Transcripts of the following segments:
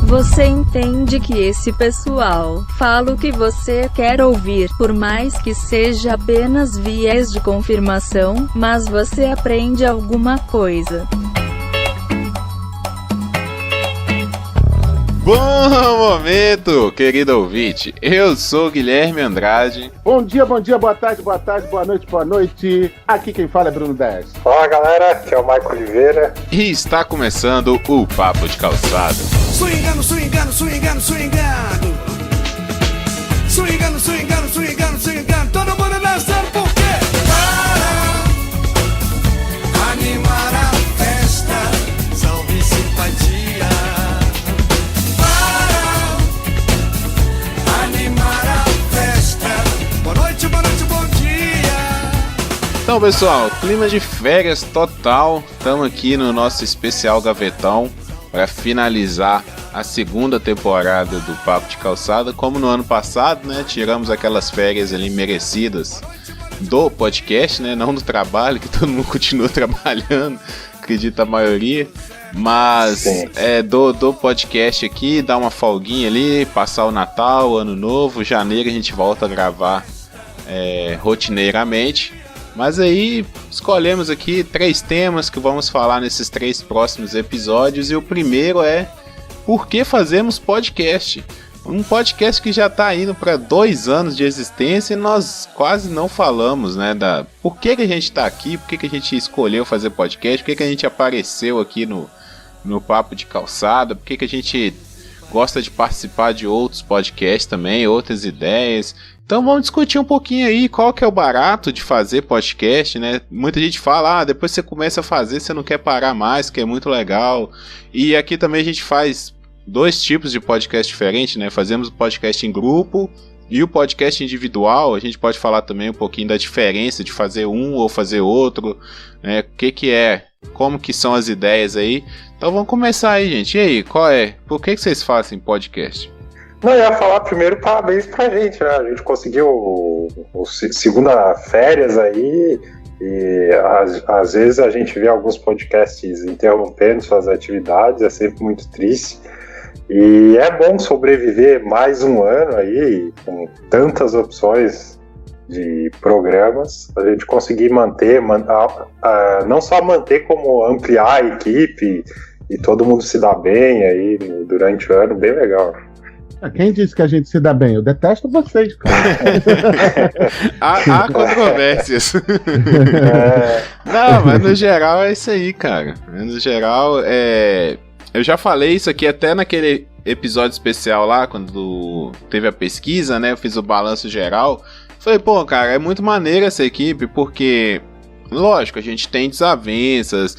Você entende que esse pessoal fala o que você quer ouvir, por mais que seja apenas viés de confirmação, mas você aprende alguma coisa. Bom momento, querido ouvinte. Eu sou Guilherme Andrade. Bom dia, boa tarde, boa noite. Aqui quem fala é Bruno 10. Fala galera, aqui é o Maico Oliveira. E está começando o Papo de Calçada. Swingando. Todo mundo dançando por quê? Para animar a festa, salve simpatia. Para animar a festa. Boa noite, bom dia. Então, pessoal, clima de férias total. Estamos aqui no nosso especial Gavetão para finalizar a segunda temporada do Papo de Calçada. Como no ano passado, né, tiramos aquelas férias ali merecidas do podcast, né, não do trabalho, que todo mundo continua trabalhando, acredito a maioria, mas do podcast aqui, dar uma folguinha ali, passar o Natal, o Ano Novo, janeiro a gente volta a gravar rotineiramente. Mas aí escolhemos aqui 3 temas que vamos falar nesses 3 próximos episódios. E o primeiro é por que fazemos podcast? Um podcast que já está indo para 2 anos de existência e nós quase não falamos, né? Por que a gente está aqui, por que a gente escolheu fazer podcast, por que a gente apareceu aqui no Papo de Calçada, por que a gente gosta de participar de outros podcasts também, outras ideias. Então vamos discutir um pouquinho aí qual que é o barato de fazer podcast, né? Muita gente fala, depois você começa a fazer, você não quer parar mais, que é muito legal. E aqui também a gente faz 2 tipos de podcast diferentes, né? Fazemos o podcast em grupo e o podcast individual. A gente pode falar também um pouquinho da diferença de fazer um ou fazer outro, né? O que é, como que são as ideias aí. Então vamos começar aí, gente. E aí, por que vocês fazem podcast? Não, eu ia falar primeiro parabéns pra gente, né? A gente conseguiu o segunda férias aí e às vezes a gente vê alguns podcasts interrompendo suas atividades, é sempre muito triste. E é bom sobreviver mais um ano aí, com tantas opções de programas, a gente conseguir manter, não só manter, como ampliar a equipe e todo mundo se dá bem aí durante o ano, bem legal. Quem disse que a gente se dá bem? Eu detesto vocês, cara. Há controvérsias. Não, mas no geral é isso aí, cara. No geral, eu já falei isso aqui até naquele episódio especial lá, quando teve a pesquisa, né? Eu fiz o balanço geral. Falei, pô, cara, é muito maneiro essa equipe, porque, lógico, a gente tem desavenças,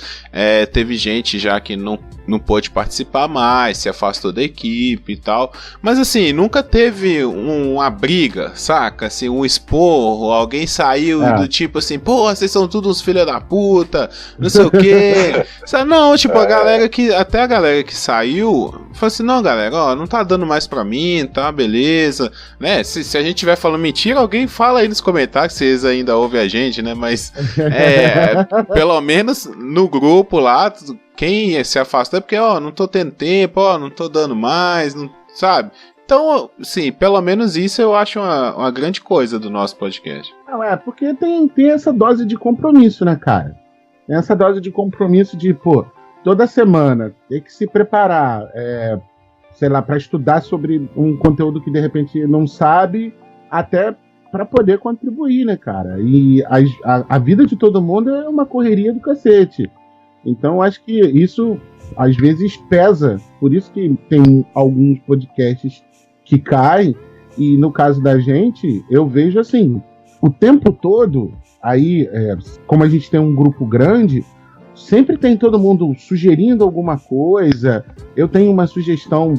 teve gente já que não pôde participar mais, se afastou da equipe e tal, mas assim, nunca teve uma briga, saca? Assim, um esporro, alguém saiu do tipo assim, pô, vocês são todos uns filha da puta, não sei o quê. Não, tipo, até a galera que saiu, falou assim, não, galera, ó, não tá dando mais pra mim, tá, beleza, né? Se a gente estiver falando mentira, alguém fala aí nos comentários, se vocês ainda ouvem a gente, né? Mas, pelo menos no grupo lá, quem se afasta é porque, não tô tendo tempo, não tô dando mais, não, sabe? Então, sim, pelo menos isso eu acho uma grande coisa do nosso podcast. Não, porque tem essa dose de compromisso, né, cara? Tem essa dose de compromisso de, toda semana ter que se preparar, sei lá, para estudar sobre um conteúdo que de repente não sabe, até para poder contribuir, né, cara? E a vida de todo mundo é uma correria do cacete. Então, acho que isso, às vezes, pesa. Por isso que tem alguns podcasts que caem. E, no caso da gente, eu vejo, assim, o tempo todo, aí, como a gente tem um grupo grande, sempre tem todo mundo sugerindo alguma coisa. Eu tenho uma sugestão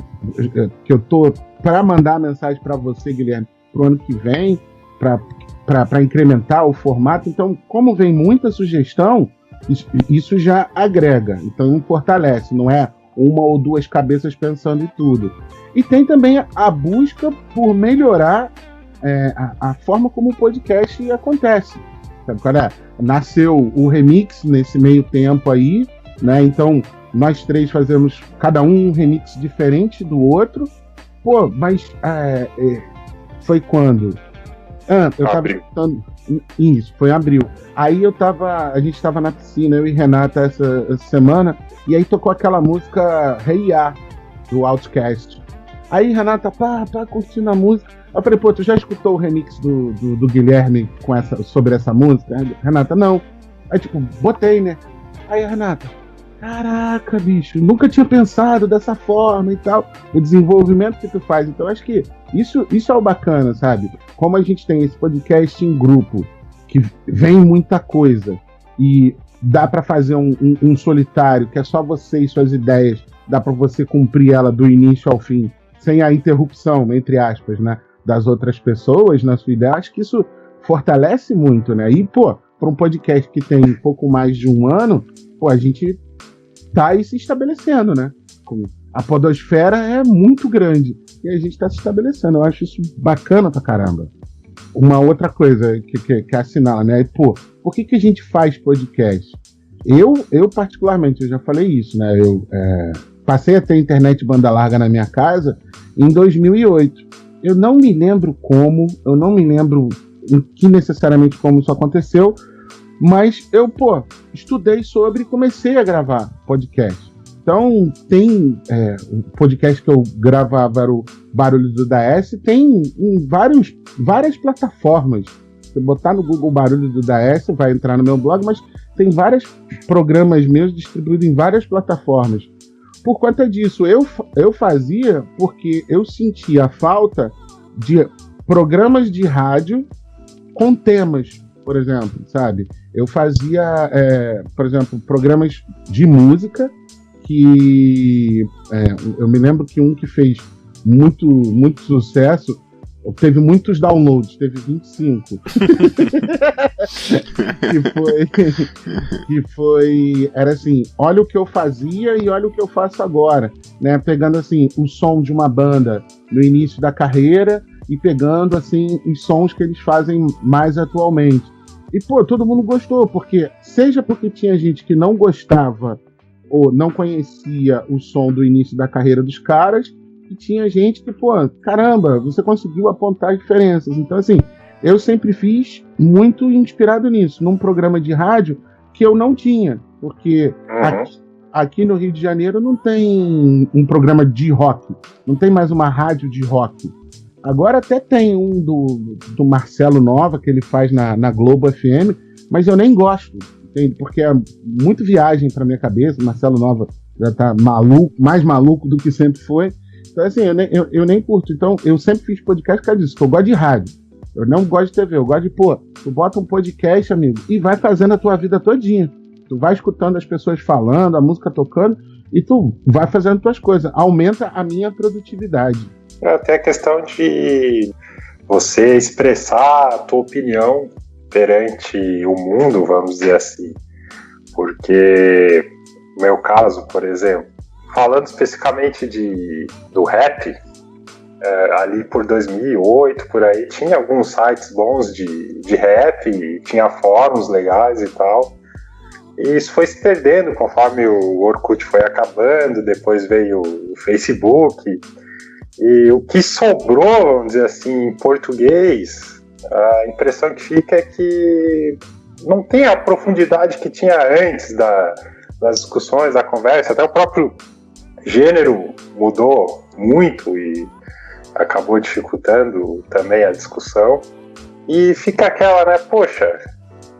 que eu tô para mandar mensagem para você, Guilherme, pro ano que vem, para incrementar o formato. Então, como vem muita sugestão, isso já agrega, então fortalece, não é uma ou duas cabeças pensando em tudo. E tem também a busca por melhorar a forma como o podcast acontece. Sabe, nasceu o Remix nesse meio tempo aí, né? Então nós três fazemos cada um remix diferente do outro. Pô, mas foi quando? Eu tava escutando. Isso, foi em abril. Aí a gente tava na piscina, eu e Renata essa semana, e aí tocou aquela música Hey Ya, do Outkast. Aí Renata, curtindo a música. Eu falei, pô, tu já escutou o remix do Guilherme sobre essa música? Renata, não. Aí tipo, botei, né? Aí a Renata, caraca, bicho, nunca tinha pensado dessa forma e tal. O desenvolvimento que tu faz. Então acho que isso é o bacana, sabe? Como a gente tem esse podcast em grupo, que vem muita coisa, e dá pra fazer um solitário, que é só você e suas ideias, dá pra você cumprir ela do início ao fim, sem a interrupção, entre aspas, né, das outras pessoas na sua ideia. Acho que isso fortalece muito, né? E, pô, para um podcast que tem pouco mais de um ano, pô, a gente tá aí se estabelecendo, né? A podosfera é muito grande e a gente tá se estabelecendo. Eu acho isso bacana pra caramba. Uma outra coisa que assinala, né? Pô, por que a gente faz podcast? Eu particularmente, eu já falei isso, né? Eu passei a ter internet banda larga na minha casa em 2008. Eu não me lembro como, eu não me lembro em que necessariamente como isso aconteceu, mas eu, estudei sobre e comecei a gravar podcast. Então, tem o podcast que eu gravava, era o Barulho do Daes, tem em várias plataformas. Se botar no Google Barulho do Daes, vai entrar no meu blog, mas tem vários programas meus distribuídos em várias plataformas. Por conta disso, eu fazia porque eu sentia a falta de programas de rádio com temas, por exemplo, sabe? Eu fazia, por exemplo, programas de música que eu me lembro que um que fez muito, muito sucesso teve muitos downloads, teve 25. Era assim, olha o que eu fazia e olha o que eu faço agora, né? Pegando assim o som de uma banda no início da carreira e pegando assim os sons que eles fazem mais atualmente. E todo mundo gostou, seja porque tinha gente que não gostava ou não conhecia o som do início da carreira dos caras, e tinha gente que, caramba, você conseguiu apontar as diferenças. Então, assim, eu sempre fiz muito inspirado nisso, num programa de rádio que eu não tinha, porque aqui no Rio de Janeiro não tem um programa de rock, não tem mais uma rádio de rock. Agora até tem um do Marcelo Nova, que ele faz na Globo FM, mas eu nem gosto, entende? Porque é muito viagem pra minha cabeça. Marcelo Nova já tá maluco, mais maluco do que sempre foi. Então, assim, eu nem curto. Então, eu sempre fiz podcast por causa disso, porque eu gosto de rádio. Eu não gosto de TV, eu gosto de, tu bota um podcast, amigo, e vai fazendo a tua vida todinha. Tu vai escutando as pessoas falando, a música tocando, e tu vai fazendo tuas coisas. Aumenta a minha produtividade. Até a questão de você expressar a tua opinião perante o mundo, vamos dizer assim. Porque, no meu caso, por exemplo, falando especificamente do rap, ali por 2008, por aí, tinha alguns sites bons de rap, tinha fóruns legais e tal. E isso foi se perdendo conforme o Orkut foi acabando, depois veio o Facebook. E o que sobrou, vamos dizer assim, em português, a impressão que fica é que não tem a profundidade que tinha antes das discussões, da conversa. Até o próprio gênero mudou muito e acabou dificultando também a discussão. E fica aquela, né, poxa,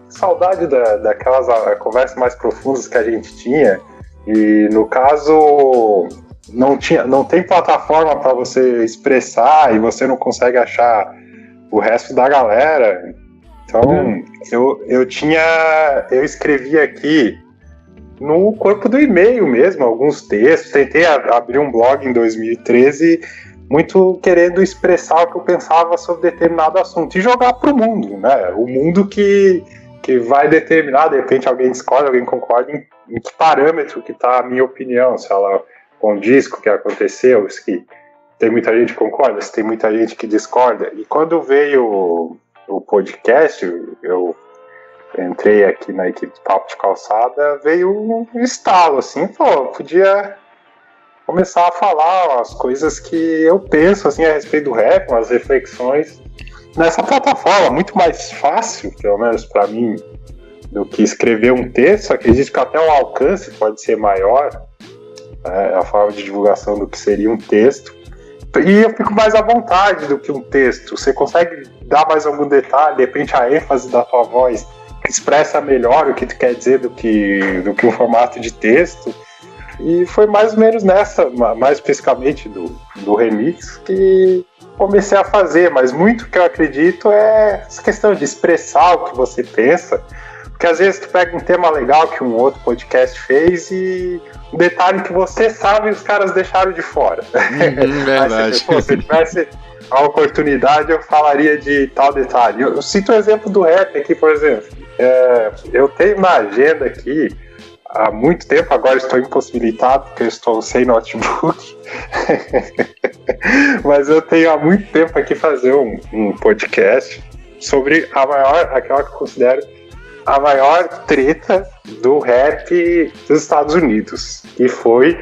saudade daquelas conversas mais profundas que a gente tinha. E no caso não tem plataforma para você expressar e você não consegue achar o resto da galera. Então eu escrevi aqui no corpo do e-mail mesmo alguns textos, tentei abrir um blog em 2013 muito querendo expressar o que eu pensava sobre determinado assunto e jogar pro mundo, né? O mundo que vai determinar, de repente alguém discorda, alguém concorda, em que parâmetro que tá a minha opinião, se ela condiz com o que aconteceu, se tem muita gente que concorda, se tem muita gente que discorda. E quando veio o podcast, eu entrei aqui na equipe do Papo de Calçada, veio um estalo, assim, pô, podia começar a falar as coisas que eu penso, assim, a respeito do rap, umas reflexões nessa plataforma, muito mais fácil, pelo menos pra mim, do que escrever um texto. Acredito que até o alcance pode ser maior, a forma de divulgação do que seria um texto, e eu fico mais à vontade do que um texto. Você consegue dar mais algum detalhe, de repente a ênfase da tua voz expressa melhor o que tu quer dizer do que um formato de texto. E foi mais ou menos nessa, mais especificamente do remix, que comecei a fazer. Mas muito que eu acredito é essa questão de expressar o que você pensa, porque às vezes tu pega um tema legal que um outro podcast fez e um detalhe que você sabe os caras deixaram de fora. Verdade. Se tivesse a oportunidade, eu falaria de tal detalhe. Eu cito o exemplo do rap aqui, por exemplo. Eu tenho uma agenda aqui há muito tempo, agora estou impossibilitado porque eu estou sem notebook. Mas eu tenho há muito tempo aqui fazer um podcast sobre aquela que eu considero a maior treta do rap dos Estados Unidos, que foi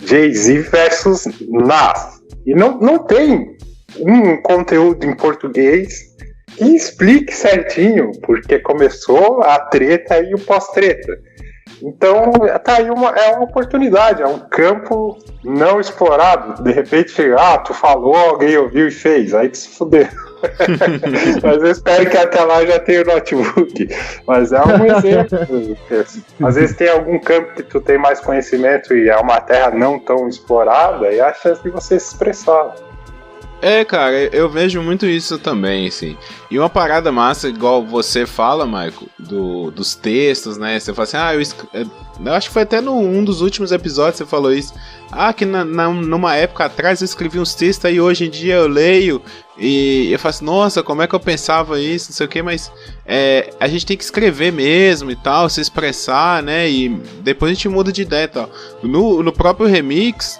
Jay-Z versus Nas. E não tem um conteúdo em português que explique certinho porque começou a treta e o pós-treta. Então, tá aí é uma oportunidade, é um campo não explorado. De repente, tu falou, alguém ouviu e fez, aí tu se fudeu. Mas eu espero que até lá já tenha o notebook. Mas é um exemplo. Às vezes tem algum campo que tu tem mais conhecimento e é uma terra não tão explorada, e há a chance de você se expressar. Cara, eu vejo muito isso também, assim. E uma parada massa, igual você fala, Michael, dos textos, né? Você fala assim, eu acho que foi até um dos últimos episódios você falou isso. Que numa época atrás eu escrevi uns textos, aí hoje em dia eu leio e eu falo assim, nossa, como é que eu pensava isso, não sei o que, mas a gente tem que escrever mesmo e tal, se expressar, né? E depois a gente muda de ideia e tal. No próprio remix,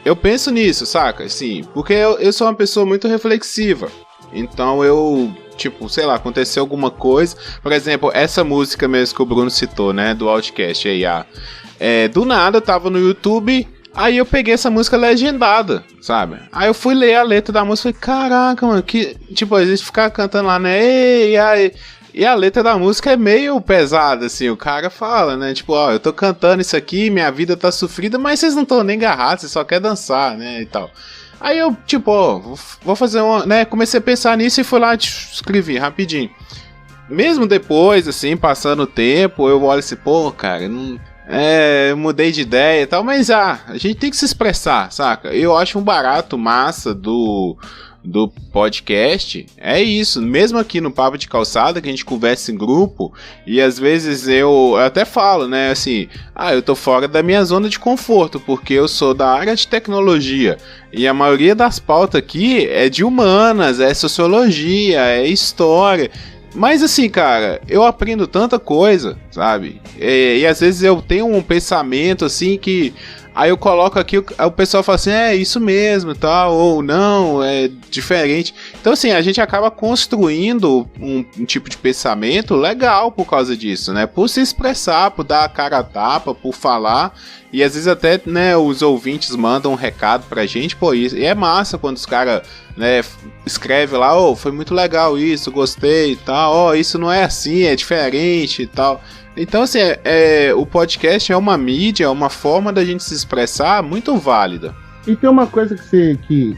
eu penso nisso, saca? Assim, porque eu sou uma pessoa muito reflexiva. Então eu, sei lá, aconteceu alguma coisa. Por exemplo, essa música mesmo que o Bruno citou, né? Do Outcast, do nada eu tava no YouTube, aí eu peguei essa música legendada, sabe? Aí eu fui ler a letra da música e falei, caraca, mano, que... a gente ficava cantando lá, né? E a letra da música é meio pesada, assim, o cara fala, né, eu tô cantando isso aqui, minha vida tá sofrida, mas vocês não estão nem agarrados, vocês só querem dançar, né, e tal. Aí eu, vou fazer né, comecei a pensar nisso e fui lá, escrevi rapidinho. Mesmo depois, assim, passando o tempo, eu olho assim, cara, eu mudei de ideia e tal, mas a gente tem que se expressar, saca? Eu acho um barato massa do podcast, é isso, mesmo aqui no Papo de Calçada, que a gente conversa em grupo, e às vezes eu até falo, né, assim, eu tô fora da minha zona de conforto, porque eu sou da área de tecnologia, e a maioria das pautas aqui é de humanas, é sociologia, é história, mas assim, cara, eu aprendo tanta coisa, sabe, e às vezes eu tenho um pensamento, assim, que aí eu coloco aqui, o pessoal fala assim, isso mesmo, tal, ou não, é diferente. Então assim, a gente acaba construindo um tipo de pensamento legal por causa disso, né? Por se expressar, por dar a cara a tapa, por falar. E às vezes até, né, os ouvintes mandam um recado pra gente, e é massa quando os caras, né, escrevem lá, foi muito legal isso, gostei e tal, isso não é assim, é diferente e tal. Então, assim, o podcast é uma mídia, é uma forma da gente se expressar muito válida. E tem uma coisa que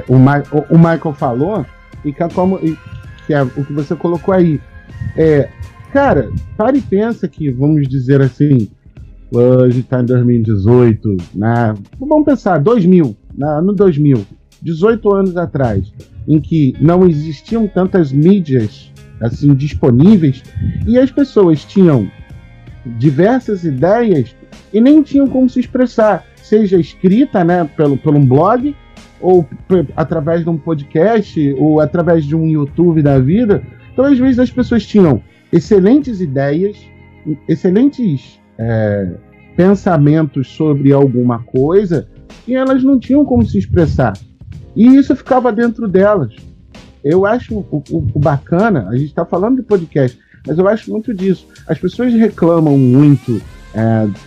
o Michael falou, e que é o que você colocou aí. Cara, para e pensa que, vamos dizer assim, hoje está em 2018, né? Vamos pensar, 2000, no 2000, 18 anos atrás, em que não existiam tantas mídias assim disponíveis, e as pessoas tinham diversas ideias e nem tinham como se expressar, seja escrita, né, pelo um blog, ou através de um podcast, ou através de um YouTube da vida. Então, às vezes, as pessoas tinham excelentes ideias, excelentes pensamentos sobre alguma coisa, e elas não tinham como se expressar. E isso ficava dentro delas. Eu acho o bacana, a gente está falando de podcast, Mas eu acho muito disso. As pessoas reclamam muito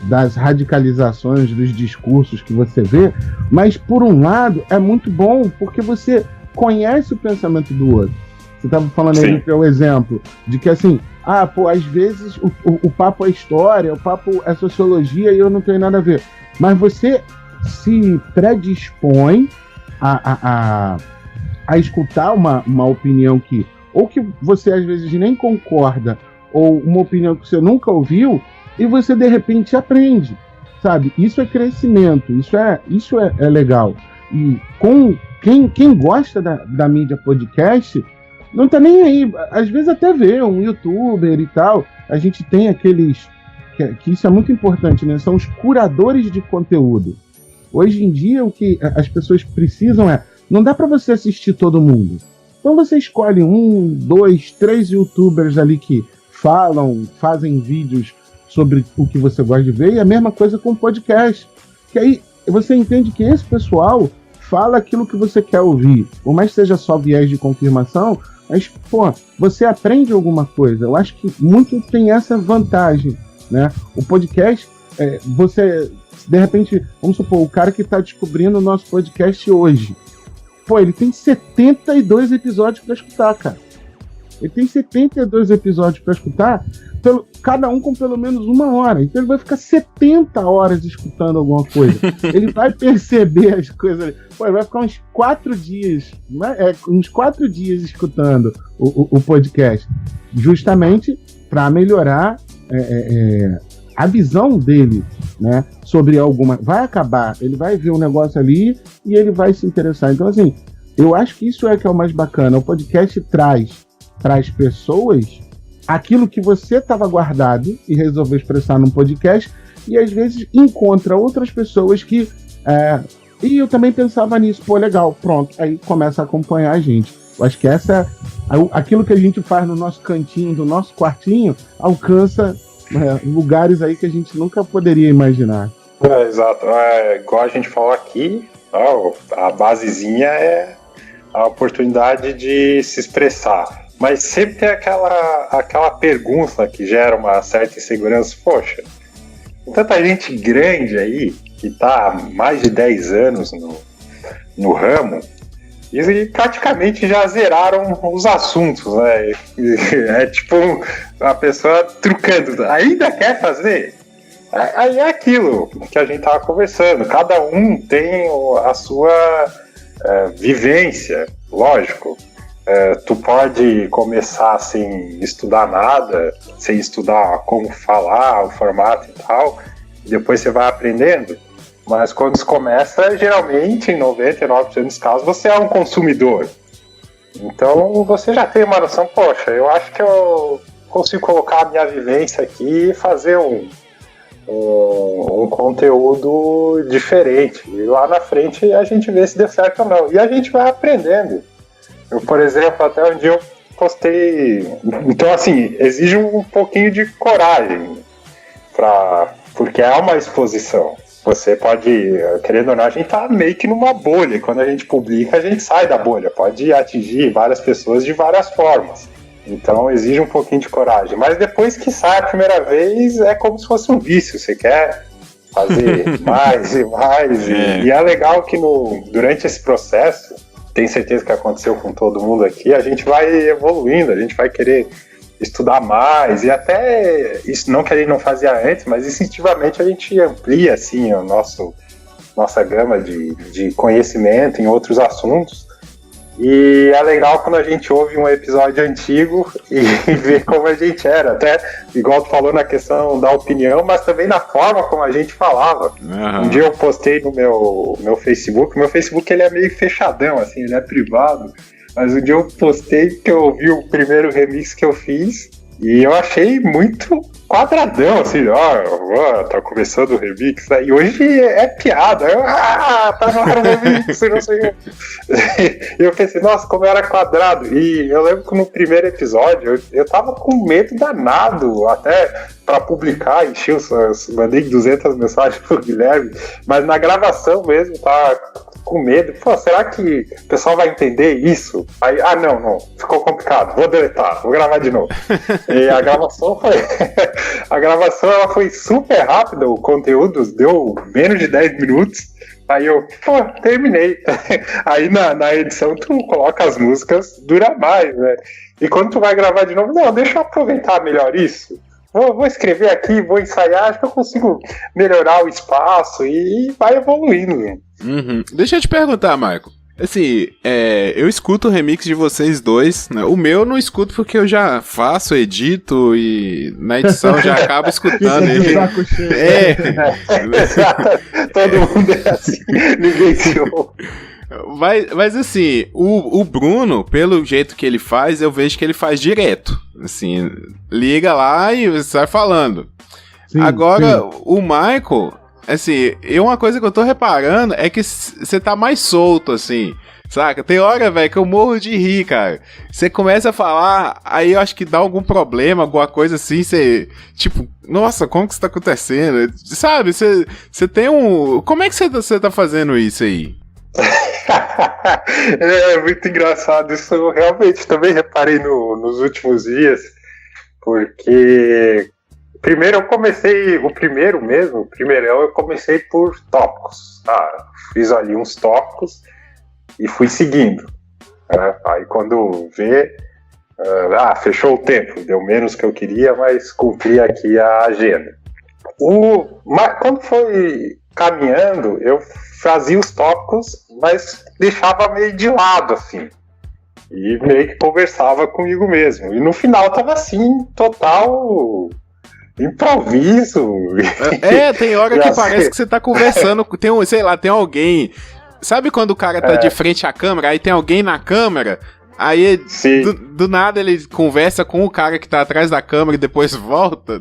das radicalizações dos discursos que você vê, mas por um lado é muito bom porque você conhece o pensamento do outro. Você estava falando aí do teu exemplo de que assim, às vezes o papo é história, o papo é sociologia e eu não tenho nada a ver. Mas você se predispõe a escutar uma opinião que ou que você às vezes nem concorda, ou uma opinião que você nunca ouviu, e você de repente aprende, sabe? Isso é crescimento, isso é legal. E com quem gosta da mídia podcast, não tá nem aí, às vezes até vê um youtuber e tal, a gente tem aqueles, que isso é muito importante, né? São os curadores de conteúdo. Hoje em dia o que as pessoas precisam não dá para você assistir todo mundo. Então você escolhe 1, 2, 3 youtubers ali que fazem vídeos sobre o que você gosta de ver, e a mesma coisa com o podcast. Que aí você entende que esse pessoal fala aquilo que você quer ouvir. Por mais que seja só viés de confirmação, mas, você aprende alguma coisa. Eu acho que muito tem essa vantagem, né? O podcast, você, de repente, vamos supor, o cara que está descobrindo o nosso podcast hoje, ele tem 72 episódios para escutar, cara. Ele tem 72 episódios para escutar, cada um com pelo menos 1 hora. Então ele vai ficar 70 horas escutando alguma coisa. Ele vai perceber as coisas. Ele vai ficar uns 4 dias, uns 4 dias escutando o podcast, justamente para melhorar a visão dele, né, sobre alguma. Vai acabar, ele vai ver um negócio ali e ele vai se interessar. Então, assim, eu acho que isso que é o mais bacana. O podcast traz para as pessoas aquilo que você estava guardado e resolveu expressar num podcast, e às vezes encontra outras pessoas que e eu também pensava nisso, legal, pronto, aí começa a acompanhar a gente. Eu acho que aquilo que a gente faz no nosso cantinho, do nosso quartinho, alcança lugares aí que a gente nunca poderia imaginar. Exato, igual a gente falou aqui, a basezinha é a oportunidade de se expressar. Mas sempre tem aquela pergunta que gera uma certa insegurança. Poxa, tem tanta gente grande aí, que tá há mais de 10 anos no ramo, e praticamente já zeraram os assuntos, né? É tipo a pessoa trucando. Ainda quer fazer? Aí é aquilo que a gente tava conversando. Cada um tem a sua vivência, lógico. Tu pode começar sem estudar nada, sem estudar como falar, o formato e tal, e depois você vai aprendendo. Mas quando você começa, geralmente, em 99% dos casos, você é um consumidor. Então você já tem uma noção, poxa, eu acho que eu consigo colocar a minha vivência aqui e fazer um conteúdo diferente. E lá na frente a gente vê se deu certo ou não. E a gente vai aprendendo. Eu, por exemplo, até um dia eu postei... Então, assim, exige um pouquinho de coragem, porque é uma exposição. Você pode, querendo ou não, a gente tá meio que numa bolha. E quando a gente publica, a gente sai da bolha. Pode atingir várias pessoas de várias formas. Então, exige um pouquinho de coragem. Mas depois que sai a primeira vez, é como se fosse um vício. Você quer fazer mais e mais. E é legal que durante esse processo... Tenho certeza que aconteceu com todo mundo aqui, a gente vai evoluindo, a gente vai querer estudar mais, e até isso não que a gente não fazia antes, mas instintivamente a gente amplia assim nossa gama de conhecimento em outros assuntos. E é legal quando a gente ouve um episódio antigo e vê como a gente era, até igual tu falou na questão da opinião, mas também na forma como a gente falava. Uhum. Um dia eu postei no meu Facebook, ele é meio fechadão, assim, ele é privado, mas um dia eu postei que eu ouvi o primeiro remix que eu fiz e eu achei muito quadradão, assim, tá começando o remix, né? E hoje é piada, tá no ar o remix, não sei. E eu pensei, nossa, como era quadrado. E eu lembro que no primeiro episódio eu tava com medo danado, até pra publicar, mandei 200 mensagens pro Guilherme, mas na gravação mesmo, tá com medo. Pô, será que o pessoal vai entender isso? Aí, não, ficou complicado, vou deletar, vou gravar de novo. E a gravação ela foi super rápida, o conteúdo deu menos de 10 minutos. Aí eu, terminei. Aí na edição tu coloca as músicas, dura mais, né? E quando tu vai gravar de novo, não, deixa eu aproveitar melhor isso. Vou escrever aqui, vou ensaiar, acho que eu consigo melhorar o espaço e vai evoluindo, né? Uhum. Deixa eu te perguntar, Marco. Assim, eu escuto o remix de vocês dois, né? O meu eu não escuto porque eu já faço, edito e na edição já acabo escutando ele. Todo mundo é assim, ninguém se ouve. Mas assim, o Bruno, pelo jeito que ele faz, eu vejo que ele faz direto. Assim, liga lá e sai falando. Sim, agora, sim. O Michael... Assim, uma coisa que eu tô reparando é que você tá mais solto, assim, saca? Tem hora, velho, que eu morro de rir, cara. Você começa a falar, aí eu acho que dá algum problema, alguma coisa assim, você, tipo, nossa, como que isso tá acontecendo? Sabe, você tem um... Como é que você tá fazendo isso aí? É muito engraçado, isso eu realmente também reparei nos últimos dias, porque... Primeiro eu comecei, o primeirão eu comecei por tópicos, fiz ali uns tópicos e fui seguindo, né? Aí quando vê, fechou o tempo, deu menos que eu queria, mas cumpri aqui a agenda. Mas quando foi caminhando, eu fazia os tópicos, mas deixava meio de lado, assim, e meio que conversava comigo mesmo, e no final tava assim, total... improviso. Tem hora que parece que você tá conversando, tem alguém, sabe quando o cara tá de frente à câmera, aí tem alguém na câmera, aí do nada ele conversa com o cara que tá atrás da câmera e depois volta.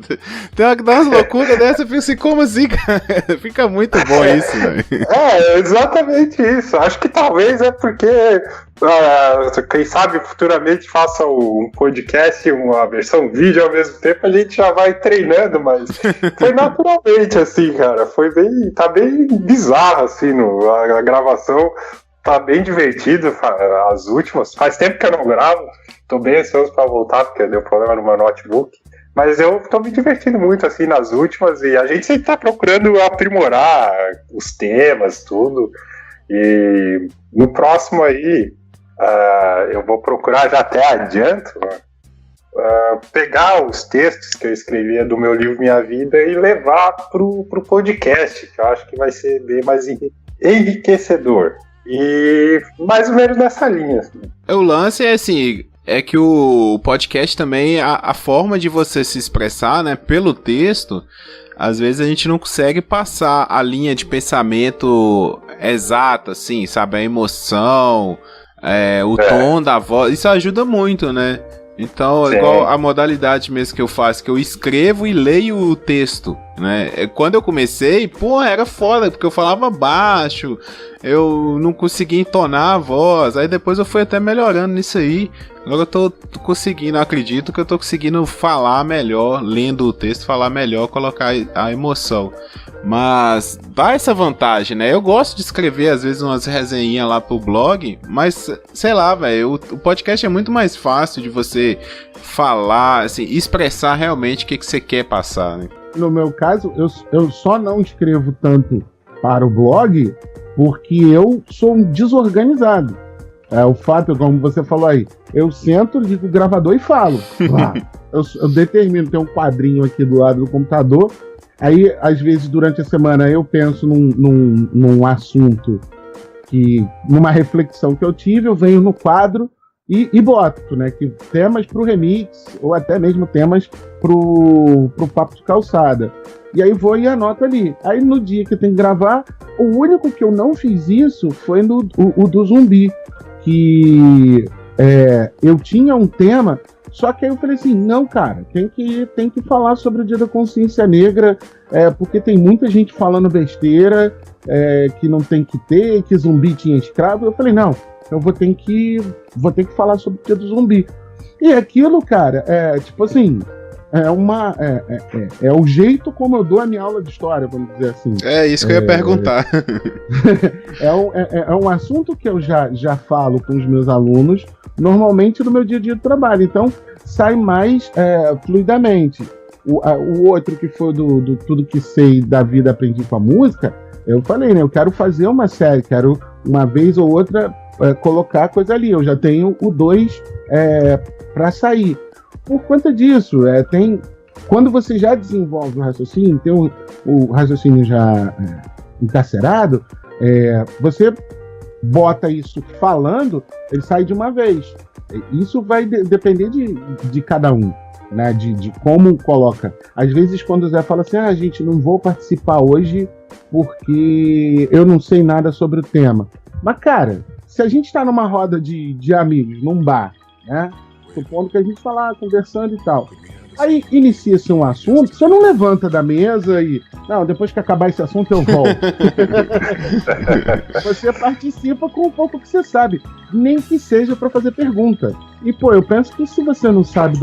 Tem hora que dá umas loucuras dessa, eu fico assim, como assim, cara? Fica muito bom isso, velho. Exatamente isso. Acho que talvez é porque quem sabe futuramente faça um podcast, uma versão vídeo ao mesmo tempo, a gente já vai treinando, mas foi naturalmente assim, cara. Tá bem bizarro assim a gravação. Tá bem divertido, as últimas. Faz tempo que eu não gravo, tô bem ansioso pra voltar, porque deu problema no meu notebook. Mas eu tô me divertindo muito, assim, nas últimas, e a gente sempre tá procurando aprimorar os temas, tudo. E no próximo aí, eu vou procurar, já até adianto, pegar os textos que eu escrevia do meu livro Minha Vida e levar pro podcast, que eu acho que vai ser bem mais enriquecedor. E mais ou menos nessa linha. O lance é assim, é que o podcast também, a forma de você se expressar, né, pelo texto, às vezes a gente não consegue passar a linha de pensamento exata, assim, sabe, a emoção, o tom da voz, isso ajuda muito, né? Então, igual a modalidade mesmo que eu faço, que eu escrevo e leio o texto, né? Quando eu comecei, era foda, porque eu falava baixo, eu não conseguia entonar a voz, aí depois eu fui até melhorando nisso aí. Agora eu tô conseguindo, acredito que eu tô conseguindo falar melhor, lendo o texto, falar melhor, colocar a emoção. Mas dá essa vantagem, né? Eu gosto de escrever, às vezes, umas resenhinhas lá pro blog, mas, sei lá, velho, o podcast é muito mais fácil de você falar, assim, expressar realmente o que você quer passar, né? No meu caso, eu só não escrevo tanto para o blog porque eu sou um desorganizado. O fato, como você falou aí, eu sento, ligo o gravador e falo. Eu determino, tem um quadrinho aqui do lado do computador. Aí, às vezes, durante a semana, eu penso num assunto, numa reflexão que eu tive, eu venho no quadro e boto, né? Que temas pro remix, ou até mesmo temas pro Papo de Calçada. E aí vou e anoto ali. Aí no dia que tem que gravar, o único que eu não fiz isso foi o do zumbi. Que eu tinha um tema, só que aí eu falei assim, não, cara, tem que falar sobre o Dia da Consciência Negra, porque tem muita gente falando besteira, que não tem que ter, que zumbi tinha escravo. Eu falei, não, eu vou ter que falar sobre o Dia do Zumbi. E aquilo, cara, tipo assim, é o jeito como eu dou a minha aula de história, vamos dizer assim. É isso que eu ia perguntar. É um assunto que eu já falo com os meus alunos, normalmente no meu dia a dia de trabalho, então sai mais fluidamente. O outro que foi do Tudo Que Sei da Vida Aprendi com a Música, eu falei, né, eu quero fazer uma série, quero uma vez ou outra colocar coisa ali, eu já tenho o 2 para sair. Por conta disso, quando você já desenvolve o raciocínio, tem o raciocínio já encarcerado, você bota isso falando, ele sai de uma vez. Isso vai depender de cada um, né? De como coloca. Às vezes, quando o Zé fala assim, gente, não vou participar hoje porque eu não sei nada sobre o tema. Mas, cara, se a gente está numa roda de amigos, num bar, né? Supondo que a gente está lá conversando e tal. Aí inicia-se um assunto, você não levanta da mesa e... Não, depois que acabar esse assunto eu volto. Você participa com um pouco que você sabe, nem que seja para fazer pergunta. E, eu penso que se você não sabe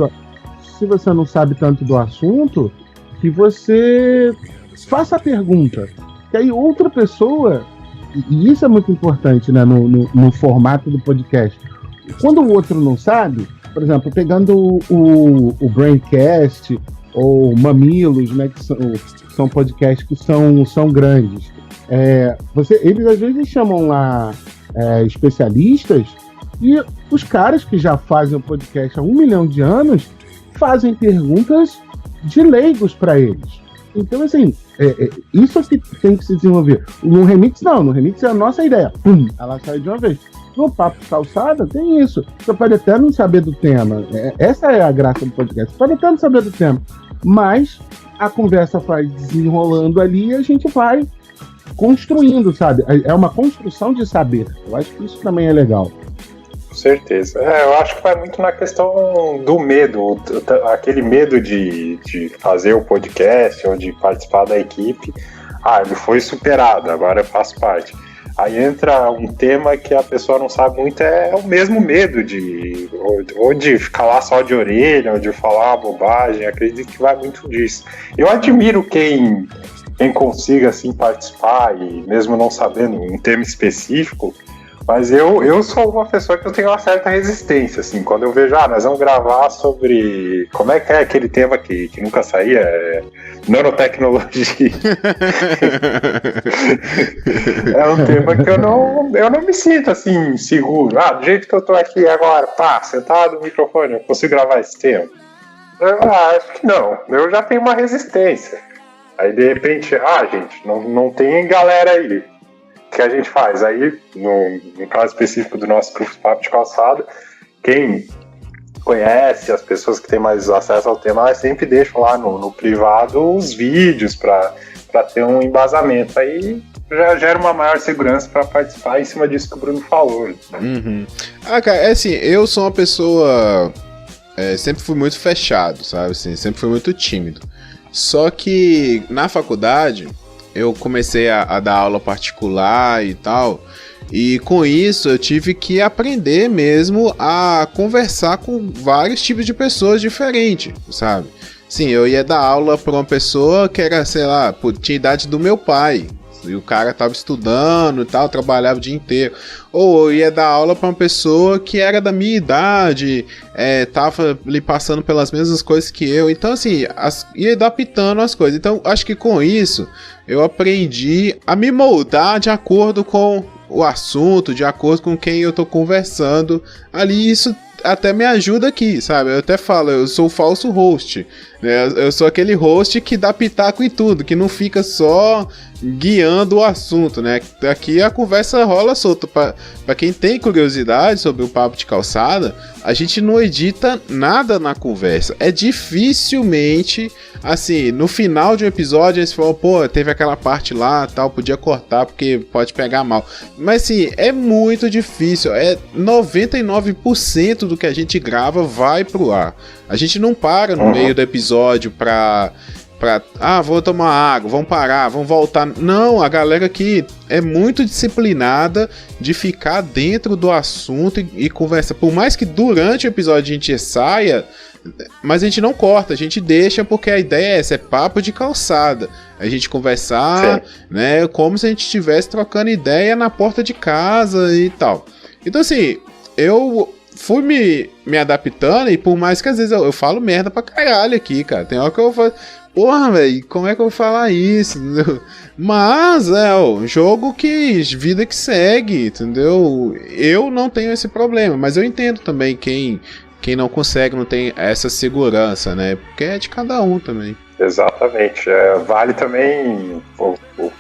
tanto do assunto, que você faça a pergunta. Que aí outra pessoa... E isso é muito importante, né, no formato do podcast. Quando o outro não sabe... Por exemplo, pegando o Braincast ou Mamilos, né, que são podcasts que são grandes. Eles às vezes chamam lá especialistas e os caras que já fazem o podcast há 1 milhão de anos fazem perguntas de leigos para eles. Então, assim, isso que tem que se desenvolver. No Remix, não. No Remix é a nossa ideia. Pum, ela sai de uma vez. No Papo de Calçada tem isso. Você pode até não saber do tema. Essa é a graça do podcast. Você pode até não saber do tema. Mas a conversa vai desenrolando ali e a gente vai construindo, sabe? É uma construção de saber. Eu acho que isso também é legal. Com certeza. Eu acho que vai muito na questão do medo. Aquele medo de fazer o podcast ou de participar da equipe. Ele foi superado, agora eu faço parte. Aí entra um tema que a pessoa não sabe muito, é o mesmo medo ou de ficar lá só de orelha, ou de falar bobagem. Acredito que vai muito disso. Eu admiro quem consiga assim participar e mesmo não sabendo um tema específico, mas eu sou uma pessoa que eu tenho uma certa resistência, assim, quando eu vejo, nós vamos gravar sobre, como é que é aquele tema que nunca saía, nanotecnologia. É um tema que eu não me sinto, assim, seguro. Do jeito que eu tô aqui agora, sentado no microfone, eu consigo gravar esse tema? Acho que não, eu já tenho uma resistência. Aí, de repente, gente, não tem galera aí. Que a gente faz? Aí, no caso específico do nosso grupo de Papo de Calçada, quem conhece, as pessoas que têm mais acesso ao tema, elas sempre deixam lá no privado os vídeos para ter um embasamento. Aí já gera uma maior segurança para participar em cima disso que o Bruno falou. Uhum. Cara, assim, eu sou uma pessoa... sempre fui muito fechado, sabe? Assim, sempre fui muito tímido. Só que na faculdade... eu comecei a dar aula particular e tal, e com isso eu tive que aprender mesmo a conversar com vários tipos de pessoas diferentes, sabe? Sim, eu ia dar aula para uma pessoa que era, sei lá, tinha idade do meu pai, e o cara tava estudando e tal, trabalhava o dia inteiro. Ou eu ia dar aula para uma pessoa que era da minha idade, tava ali passando pelas mesmas coisas que eu. Então, assim, ia adaptando as coisas. Então, acho que com isso, eu aprendi a me moldar de acordo com o assunto, de acordo com quem eu tô conversando. Ali, isso até me ajuda aqui, sabe? Eu até falo, eu sou o falso host, né? Eu sou aquele host que dá pitaco em tudo, que não fica só guiando o assunto, né? Aqui a conversa rola solta. Pra quem tem curiosidade sobre o Papo de Calçada, a gente não edita nada na conversa. É dificilmente, assim, no final de um episódio eles falam, teve aquela parte lá, tal, podia cortar porque pode pegar mal. Mas, assim, é muito difícil. 99% do que a gente grava vai pro ar. A gente não para no meio do episódio pra vou tomar água, vamos parar, vamos voltar. Não, a galera aqui é muito disciplinada de ficar dentro do assunto e conversa. Por mais que durante o episódio a gente saia, Mas a gente não corta, a gente deixa porque a ideia é essa, é papo de calçada. A gente conversar, né, como se a gente estivesse trocando ideia na porta de casa e tal. Então assim, eu fui me adaptando e por mais que às vezes eu falo merda pra caralho aqui, cara. Tem hora que eu falo, porra, velho, como é que eu vou falar isso? Entendeu? Mas é o jogo que vida que segue, entendeu? Eu não tenho esse problema, mas eu entendo também quem não consegue, não tem essa segurança, né? Porque é de cada um também. Exatamente. Vale também,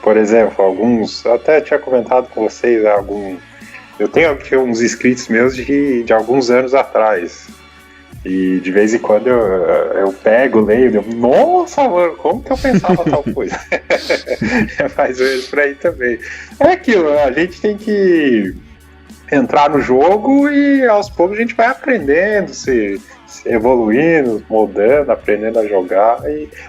por exemplo, alguns. Eu até tinha comentado com vocês eu tenho aqui uns inscritos meus de alguns anos atrás. E de vez em quando eu pego, leio, nossa, mano, como que eu pensava tal coisa? Faz vezes por aí também. É aquilo, a gente tem que entrar no jogo e aos poucos a gente vai aprendendo, se evoluindo, moldando, aprendendo a jogar.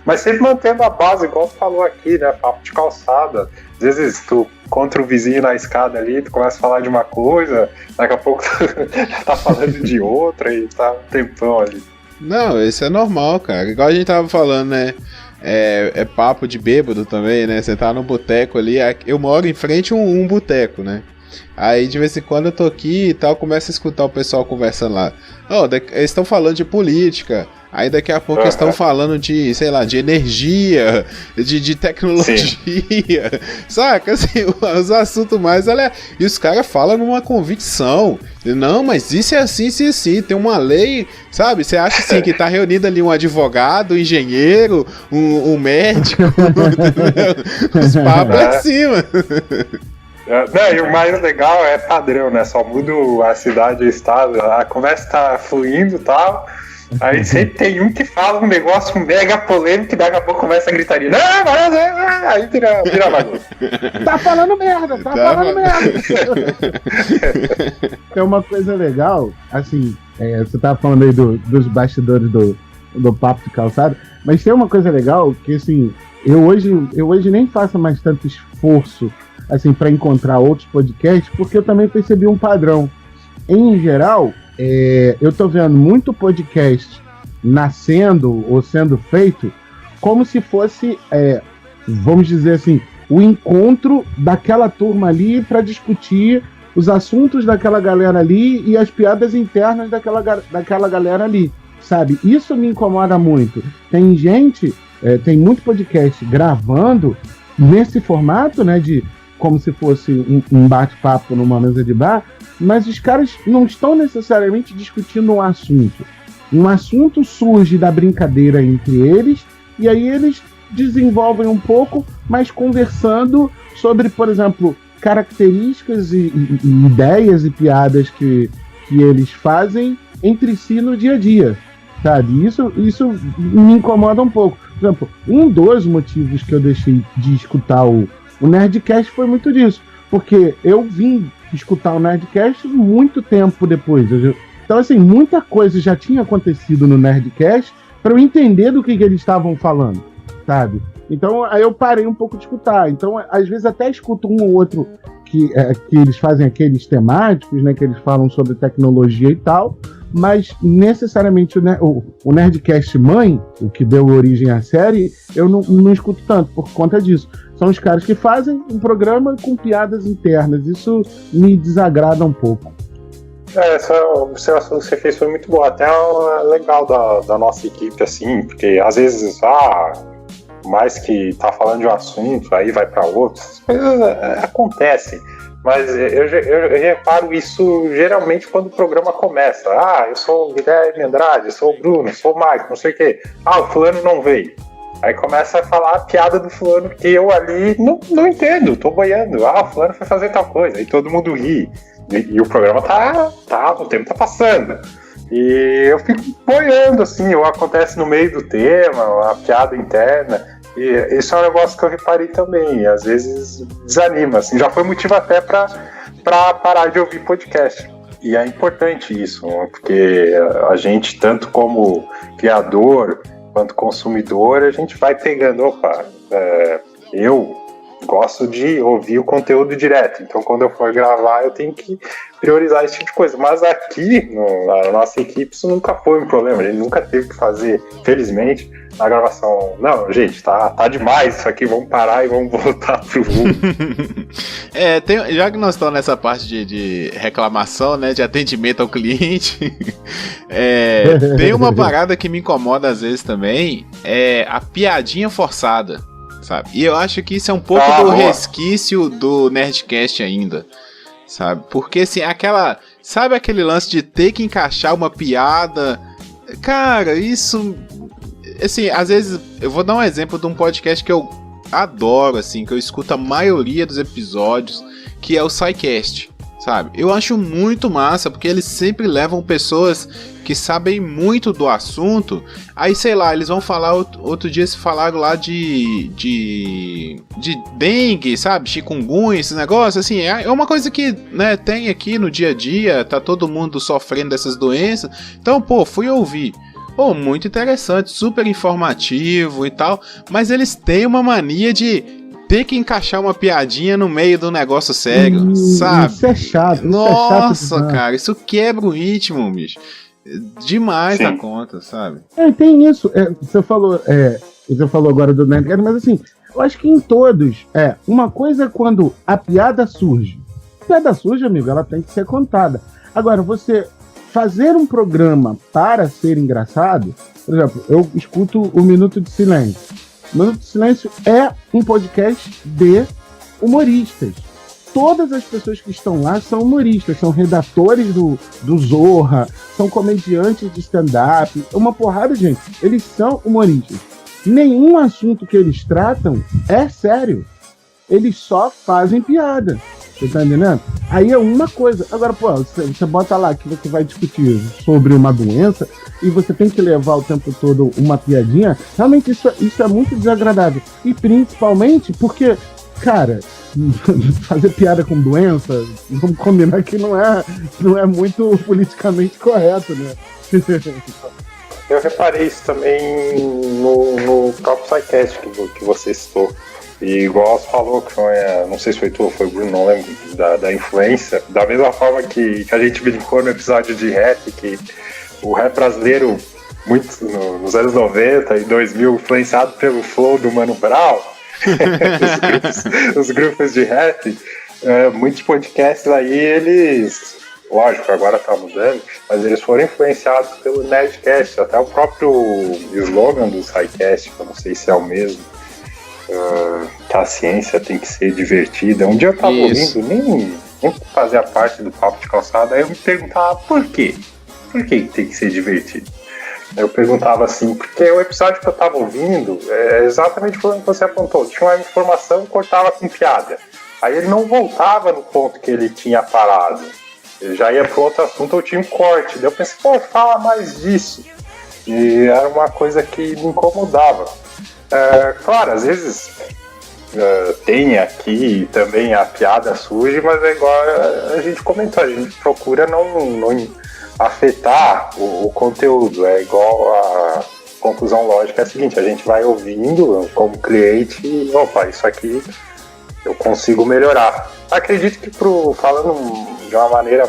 Mas sempre mantendo a base, igual tu falou aqui, né? Papo de calçada. Às vezes tu contra o vizinho na escada ali, tu começa a falar de uma coisa, daqui a pouco tu já tá falando de outra e tá um tempão ali. Não, isso é normal, cara. Igual a gente tava falando, né? É papo de bêbado também, né? Você tá no boteco ali. Eu moro em frente a um boteco, né? Aí de vez em quando eu tô aqui e tal, começo a escutar o pessoal conversando lá. Eles estão falando de política. Aí daqui a pouco eles estão falando de, sei lá, de energia, de tecnologia. Saca? Assim, os assuntos mais e os caras falam numa convicção. Não, mas isso é assim, isso é assim. Tem uma lei, sabe? Você acha assim que tá reunido ali um advogado, um engenheiro, um médico, os papos é assim, mano. Não, e o mais legal é padrão, né? Só muda a cidade e o estado. A conversa tá fluindo e tal. Aí sempre tem um que fala um negócio mega polêmico e daqui a pouco começa a gritaria. Aí vira bagunça. Tá falando merda, tá falando merda. Tem uma coisa legal, assim, você tava falando aí dos bastidores do papo de calçada, mas tem uma coisa legal que, assim, eu hoje nem faço mais tanto esforço assim, para encontrar outros podcasts, porque eu também percebi um padrão. Em geral, eu tô vendo muito podcast nascendo ou sendo feito como se fosse, vamos dizer assim, o encontro daquela turma ali para discutir os assuntos daquela galera ali e as piadas internas daquela galera ali, sabe? Isso me incomoda muito. Tem gente, tem muito podcast gravando nesse formato, né, de como se fosse um bate-papo numa mesa de bar, mas os caras não estão necessariamente discutindo um assunto. Um assunto surge da brincadeira entre eles, e aí eles desenvolvem um pouco, mas conversando sobre, por exemplo, características e ideias e piadas que eles fazem entre si no dia a dia, sabe? Isso me incomoda um pouco. Por exemplo, um dos motivos que eu deixei de escutar o Nerdcast foi muito disso, porque eu vim escutar o Nerdcast muito tempo depois. Então, assim, muita coisa já tinha acontecido no Nerdcast para eu entender do que eles estavam falando, sabe? Então, aí eu parei um pouco de escutar. Então, às vezes até escuto um ou outro que eles fazem aqueles temáticos, né, que eles falam sobre tecnologia e tal, mas necessariamente o Nerdcast mãe, o que deu origem à série, eu não escuto tanto por conta disso. São os caras que fazem um programa com piadas internas. Isso me desagrada um pouco. Essa observação que você fez foi muito boa. Até legal da nossa equipe, assim, porque às vezes, mais que tá falando de um assunto, aí vai para outro, essas coisas acontecem. Mas eu reparo isso geralmente quando o programa começa. Eu sou o Guilherme Andrade, eu sou o Bruno, eu sou o Mike, não sei o quê. O fulano não veio. Aí começa a falar a piada do fulano que eu ali não entendo, tô boiando. O fulano foi fazer tal coisa. Aí todo mundo ri. E o programa o tempo tá passando. E eu fico boiando, assim, ou acontece no meio do tema, a piada interna. E isso é um negócio que eu reparei também. Às vezes desanima, assim. Já foi motivo até pra parar de ouvir podcast. E é importante isso, porque a gente, tanto como criador quanto consumidor, a gente vai pegando, gosto de ouvir o conteúdo direto. Então, quando eu for gravar, eu tenho que priorizar esse tipo de coisa. Mas aqui, na nossa equipe, isso nunca foi um problema. A gente nunca teve que fazer, felizmente, na gravação. Não, gente, tá demais isso aqui, vamos parar e vamos voltar pro Zoom. Já que nós estamos nessa parte de reclamação, né, de atendimento ao cliente, tem uma parada que me incomoda às vezes também, é a piadinha forçada, sabe? E eu acho que isso é um pouco do resquício do Nerdcast ainda, sabe? Porque assim, sabe aquele lance de ter que encaixar uma piada? Cara, isso... Assim, às vezes, eu vou dar um exemplo de um podcast que eu adoro, assim, que eu escuto a maioria dos episódios, que é o SciCast, sabe? Eu acho muito massa, porque eles sempre levam pessoas que sabem muito do assunto. Aí, sei lá, eles vão falar, outro dia se falaram lá de dengue, sabe? Chikungunya, esse negócio, assim, é uma coisa que, né, tem aqui no dia a dia, tá todo mundo sofrendo dessas doenças. Então, fui ouvir. Muito interessante, super informativo e tal, mas eles têm uma mania de ter que encaixar uma piadinha no meio do negócio sério, sabe? Isso é chato. Nossa, cara, isso quebra o ritmo, bicho. Demais da conta, sabe? Tem isso. Você falou agora do Nerdcast, mas assim, eu acho que em todos, uma coisa é quando a piada surge. A piada surge, amigo, ela tem que ser contada. Agora, você fazer um programa para ser engraçado, por exemplo, eu escuto o Minuto de Silêncio. O Minuto de Silêncio é um podcast de humoristas. Todas as pessoas que estão lá são humoristas, são redatores do Zorra, são comediantes de stand-up, uma porrada de gente. Eles são humoristas. Nenhum assunto que eles tratam é sério. Eles só fazem piada. Você tá entendendo? Aí é uma coisa. Agora, você bota lá que você vai discutir sobre uma doença e você tem que levar o tempo todo uma piadinha. Realmente isso é muito desagradável. E principalmente porque, cara, fazer piada com doença, vamos combinar que não é muito politicamente correto, né? Eu reparei isso também no próprio SciCast que você citou. E igual você falou, que não sei se foi tu ou foi o Bruno, não lembro, da influência, da mesma forma que a gente brincou no episódio de rap, que o rap brasileiro, muito nos anos 90 e 2000, influenciado pelo flow do Mano Brown, os grupos de rap, muitos podcasts aí, eles, lógico, agora tá mudando, mas eles foram influenciados pelo Nerdcast, até o próprio slogan do SciCast, eu não sei se é o mesmo, que a ciência tem que ser divertida. Um dia eu tava ouvindo, nem fazia parte do papo de calçada, aí eu me perguntava por quê? Por que tem que ser divertido? Eu perguntava assim, porque o episódio que eu tava ouvindo é exatamente como você apontou, tinha uma informação e cortava com piada. Aí ele não voltava no ponto que ele tinha parado. Ele já ia para outro assunto ou tinha um corte. Daí eu pensei, fala mais disso. E era uma coisa que me incomodava. Claro, às vezes tem aqui também a piada surge, mas é igual a gente comentou, a gente procura não afetar o conteúdo. É igual a conclusão lógica é a seguinte, a gente vai ouvindo como cliente e, isso aqui eu consigo melhorar. Acredito que falando de uma maneira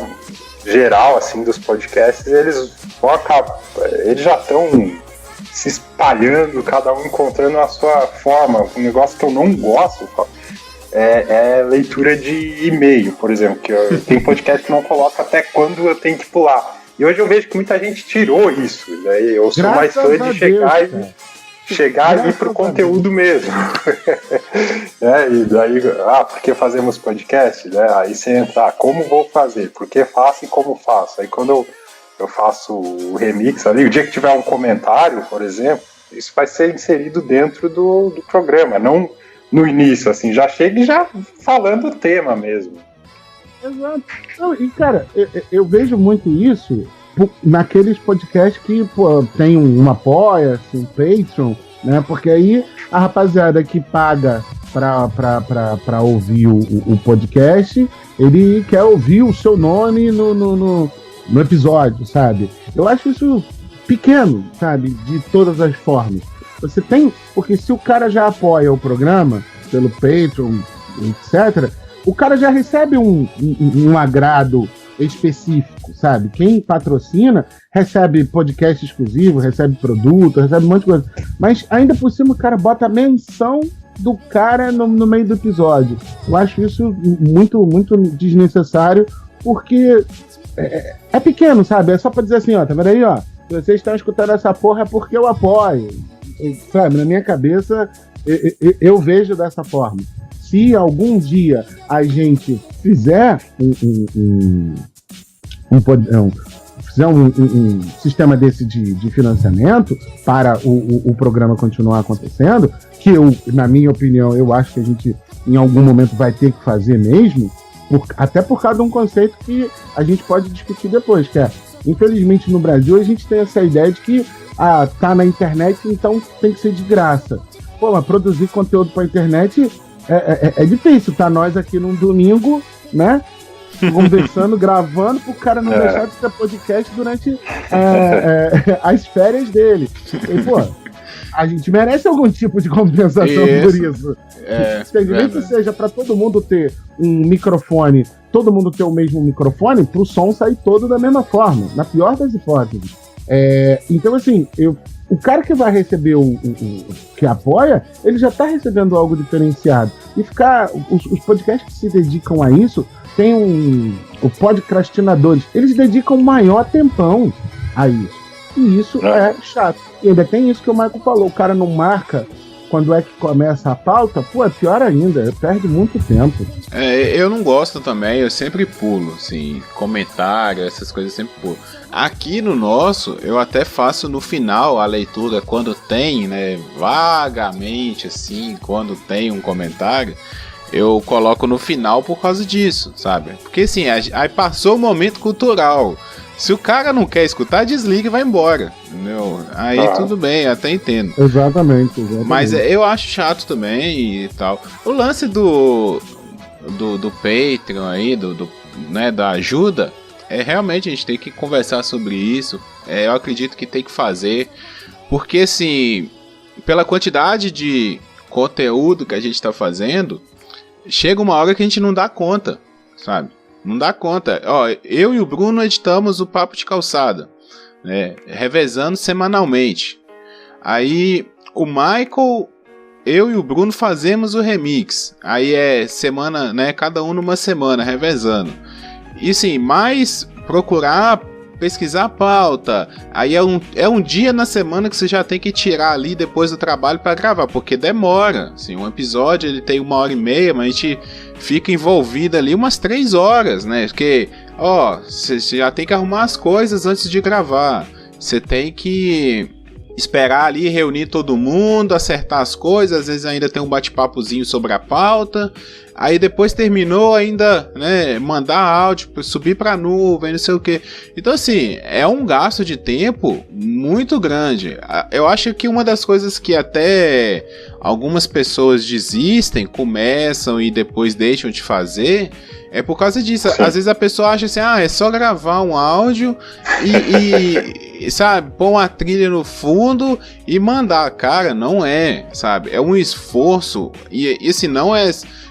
geral assim dos podcasts, eles já estão se espalhando, cada um encontrando a sua forma. Um negócio que eu não gosto é leitura de e-mail, por exemplo, que tem podcast que não coloca até quando eu tenho que pular. E hoje eu vejo que muita gente tirou isso. Daí eu sou mais fã de chegar e ir pro conteúdo mesmo. E daí, por que fazemos podcast? Né? Aí você entra, como vou fazer? Por que faço e como faço? Aí quando eu faço o remix ali, o dia que tiver um comentário, por exemplo, isso vai ser inserido dentro do programa, não no início, assim, já chega e já falando o tema mesmo. Exato. Não, e cara, eu vejo muito isso naqueles podcasts que tem um Apoia-se, um Patreon, né? Porque aí a rapaziada que paga pra ouvir o podcast, ele quer ouvir o seu nome no episódio, sabe? Eu acho isso pequeno, sabe? De todas as formas. Você tem... Porque se o cara já apoia o programa, pelo Patreon, etc., o cara já recebe um agrado específico, sabe? Quem patrocina recebe podcast exclusivo, recebe produto, recebe um monte de coisa. Mas ainda por cima o cara bota a menção do cara no meio do episódio. Eu acho isso muito, muito desnecessário, porque é pequeno, sabe? É só pra dizer assim, ó, tá vendo aí, ó? Se vocês estão escutando essa porra é porque eu apoio. Sabe? Na minha cabeça, eu vejo dessa forma. Se algum dia a gente fizer um sistema desse de financiamento para o programa continuar acontecendo, que eu, na minha opinião, eu acho que a gente em algum momento vai ter que fazer mesmo, até por causa de um conceito que a gente pode discutir depois, que é, infelizmente no Brasil a gente tem essa ideia de que tá na internet, então tem que ser de graça. Pô, mas produzir conteúdo pra internet é difícil, tá? Nós aqui num domingo, né? Conversando, gravando, pro cara não deixar de ter podcast durante as férias dele. E, pô, a gente merece algum tipo de compensação por isso. Nem que seja pra todo mundo ter um microfone, todo mundo ter o mesmo microfone, pro som sair todo da mesma forma, na pior das hipóteses. Então, assim, o cara que vai receber que apoia, ele já tá recebendo algo diferenciado. E os podcasts que se dedicam a isso, tem o Podcrastinadores, eles dedicam maior tempão a isso. E isso é chato. E ainda tem isso que o Michael falou, o cara não marca quando é que começa a pauta, pô, é pior ainda, perde muito tempo. Eu não gosto também, eu sempre pulo, assim, comentário, essas coisas eu sempre pulo. Aqui no nosso, eu até faço no final a leitura, quando tem, né, vagamente, assim, quando tem um comentário, eu coloco no final por causa disso, sabe? Porque assim, aí passou o momento cultural. Se o cara não quer escutar, desliga e vai embora, entendeu? Aí tudo bem, até entendo. Exatamente. Mas eu acho chato também e tal. O lance do Patreon aí, né, da ajuda, realmente a gente tem que conversar sobre isso. Eu acredito que tem que fazer, porque assim, pela quantidade de conteúdo que a gente tá fazendo, chega uma hora que a gente não dá conta, sabe? Não dá conta. Ó, eu e o Bruno editamos o Papo de Calçada, né, revezando semanalmente. Aí o Michael, eu e o Bruno fazemos o remix. Aí semana, né, cada um numa semana, revezando. E sim, mais procurar pesquisar a pauta. Aí é um dia na semana que você já tem que tirar ali depois do trabalho para gravar, porque demora. Assim, um episódio ele tem 1h30, mas a gente fica envolvido ali umas 3 horas, né? Porque, você já tem que arrumar as coisas antes de gravar. Você tem que esperar ali, reunir todo mundo, acertar as coisas, às vezes ainda tem um bate-papozinho sobre a pauta. Aí depois terminou ainda, né, mandar áudio, subir pra nuvem, não sei o que. Então assim, é um gasto de tempo muito grande. Eu acho que uma das coisas que até algumas pessoas desistem, começam e depois deixam de fazer, é por causa disso. Às vezes a pessoa acha assim, é só gravar um áudio e sabe, pôr uma trilha no fundo e mandar. Cara, não é, sabe? É um esforço e esse não é...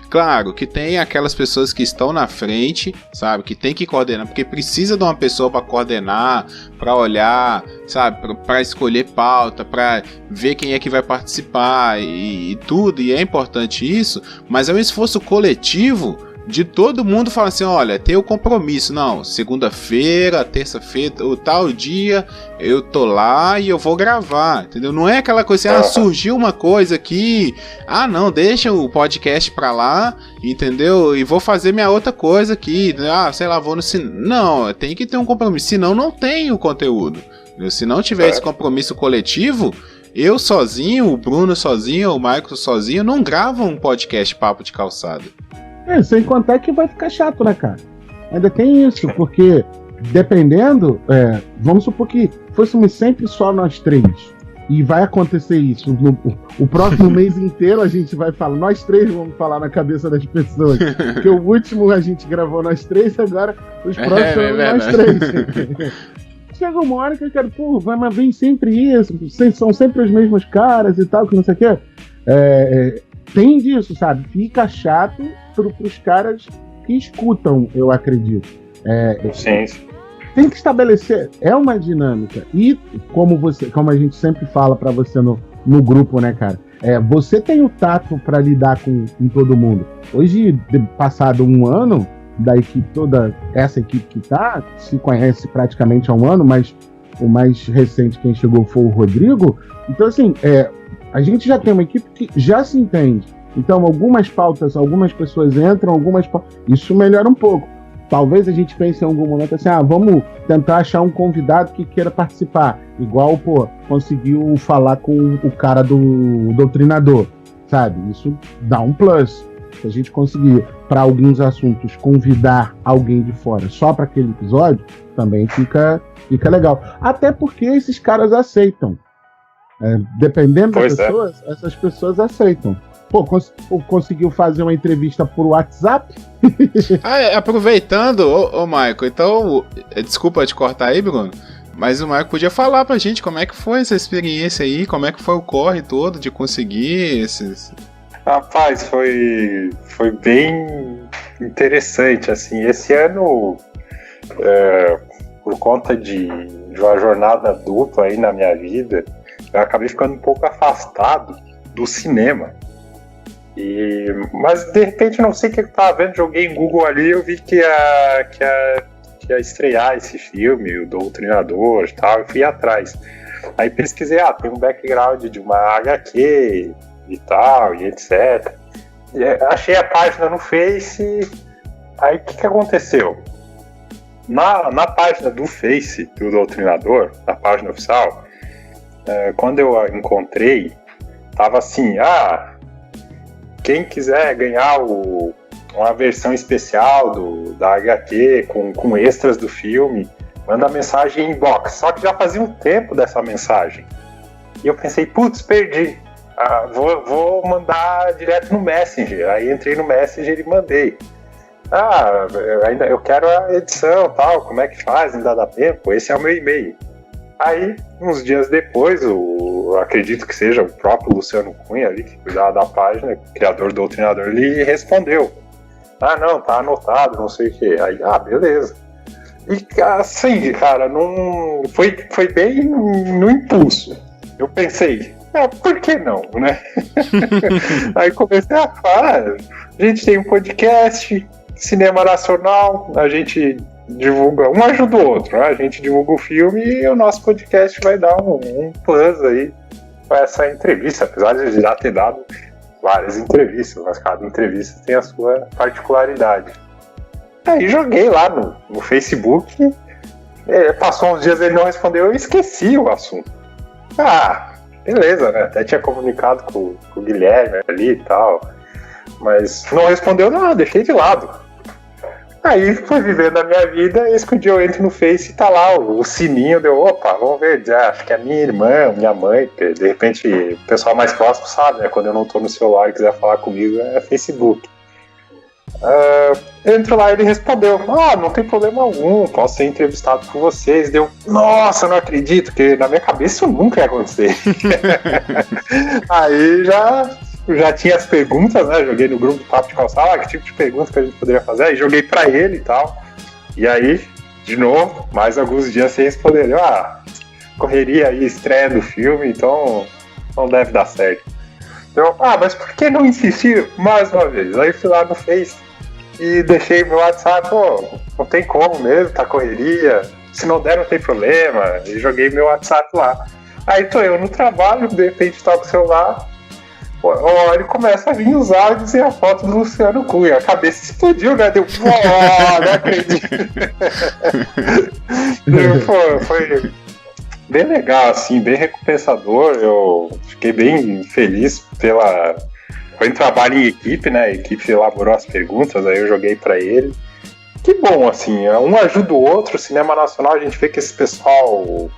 Claro que tem aquelas pessoas que estão na frente, sabe, que tem que coordenar, porque precisa de uma pessoa para coordenar, para olhar, sabe, para escolher pauta, para ver quem é que vai participar e tudo, e é importante isso, mas é um esforço coletivo de todo mundo falar assim, olha, tem o compromisso, não, segunda-feira, terça-feira, o tal dia, eu tô lá e eu vou gravar, entendeu? Não é aquela coisa assim, surgiu uma coisa aqui, não, deixa o podcast pra lá, entendeu? E vou fazer minha outra coisa aqui, sei lá, vou no cinema. Não, tem que ter um compromisso, senão não tem o conteúdo, entendeu? Se não tiver esse compromisso coletivo, eu sozinho, o Bruno sozinho, o Michael sozinho, não gravam um podcast Papo de Calçada. Sem contar que vai ficar chato, né, cara? Ainda tem isso, porque dependendo, vamos supor que fôssemos sempre só nós 3, e vai acontecer isso. O próximo mês inteiro a gente vai falar, nós 3 vamos falar na cabeça das pessoas, porque o último a gente gravou nós 3, agora os próximos nós 3. Chega uma hora que eu quero, mas vem sempre isso, são sempre os mesmos caras e tal, que não sei o quê. tem disso, sabe? Fica chato pros caras que escutam, eu acredito. Sim. Tem que estabelecer, é uma dinâmica. E como a gente sempre fala pra você no grupo, né, cara? Você tem o tato pra lidar com todo mundo. Hoje, passado um ano da equipe, toda essa equipe que se conhece praticamente há um ano, mas o mais recente quem chegou foi o Rodrigo. Então, assim, a gente já tem uma equipe que já se entende. Então, algumas pautas, algumas pessoas entram, isso melhora um pouco. Talvez a gente pense em algum momento assim, vamos tentar achar um convidado que queira participar. Igual, conseguiu falar com o cara do Doutrinador, sabe? Isso dá um plus. Se a gente conseguir, para alguns assuntos, convidar alguém de fora só para aquele episódio, também fica legal. Até porque esses caras aceitam. Dependendo das pessoas, essas pessoas aceitam. Conseguiu fazer uma entrevista por WhatsApp? Aproveitando, ô Michael, então, desculpa te cortar aí, Bruno, mas o Michael podia falar pra gente como é que foi essa experiência aí, como é que foi o corre todo de conseguir esses... Rapaz, foi bem interessante, assim, esse ano, por conta de uma jornada dupla aí na minha vida, eu acabei ficando um pouco afastado do cinema. Mas de repente, não sei o que eu tava vendo, joguei em Google ali, eu vi que ia estrear esse filme, o Doutrinador e tal, eu fui atrás. Aí pesquisei, tem um background de uma HQ e tal, e etc. E achei a página no Face, aí o que aconteceu? Na página do Face do Doutrinador, na página oficial, quando eu encontrei, tava assim, quem quiser ganhar uma versão especial da HQ com extras do filme, manda mensagem em inbox. Só que já fazia um tempo dessa mensagem. E eu pensei, putz, perdi. Vou mandar direto no Messenger. Aí entrei no Messenger e mandei. Eu quero a edição, tal, como é que faz? Ainda dá tempo? Esse é o meu e-mail. Aí, uns dias depois, acredito que seja o próprio Luciano Cunha ali, que cuidava da página, criador do Doutrinador, ele respondeu. Não, tá anotado, não sei o quê. Aí, beleza. E assim, cara, não foi bem no impulso. Eu pensei, por que não, né? Aí comecei a falar, a gente tem um podcast, cinema nacional, a gente divulga, um ajuda o outro, né? A gente divulga o filme e o nosso podcast vai dar um plus aí para essa entrevista, apesar de já ter dado várias entrevistas, mas cada entrevista tem a sua particularidade. Aí joguei lá no Facebook, passou uns dias, ele não respondeu, eu esqueci o assunto. Beleza, né? Até tinha comunicado com o Guilherme ali e tal, mas não respondeu nada, deixei de lado. Aí foi vivendo a minha vida, eis que um dia eu entro no Face e tá lá o sininho, vamos ver, acho que é minha irmã, minha mãe, porque de repente o pessoal mais próximo sabe, né, quando eu não tô no celular e quiser falar comigo é Facebook. Eu entro lá e ele respondeu, não tem problema algum, posso ser entrevistado por vocês. Nossa, não acredito, porque na minha cabeça isso nunca ia acontecer. Aí já tinha as perguntas, né? Joguei no grupo do Papo de Calçada, que tipo de pergunta que a gente poderia fazer. Aí joguei pra ele e tal. E aí, de novo, mais alguns dias sem responder. Ele, correria aí, estreia do filme, então não deve dar certo. Então, mas por que não insistir mais uma vez? Aí fui lá no Face e deixei meu WhatsApp, não tem como mesmo, tá correria. Se não der, não tem problema. E joguei meu WhatsApp lá. Aí tô eu no trabalho, de repente toco o celular. Ele começa a vir os áudios e a foto do Luciano Cunha. A cabeça explodiu, né? Não acredito. Foi bem legal, assim, bem recompensador. Eu fiquei bem feliz foi um trabalho em equipe, né? A equipe elaborou as perguntas, aí eu joguei pra ele. Que bom, assim, um ajuda o outro. Cinema nacional, a gente vê que esse pessoal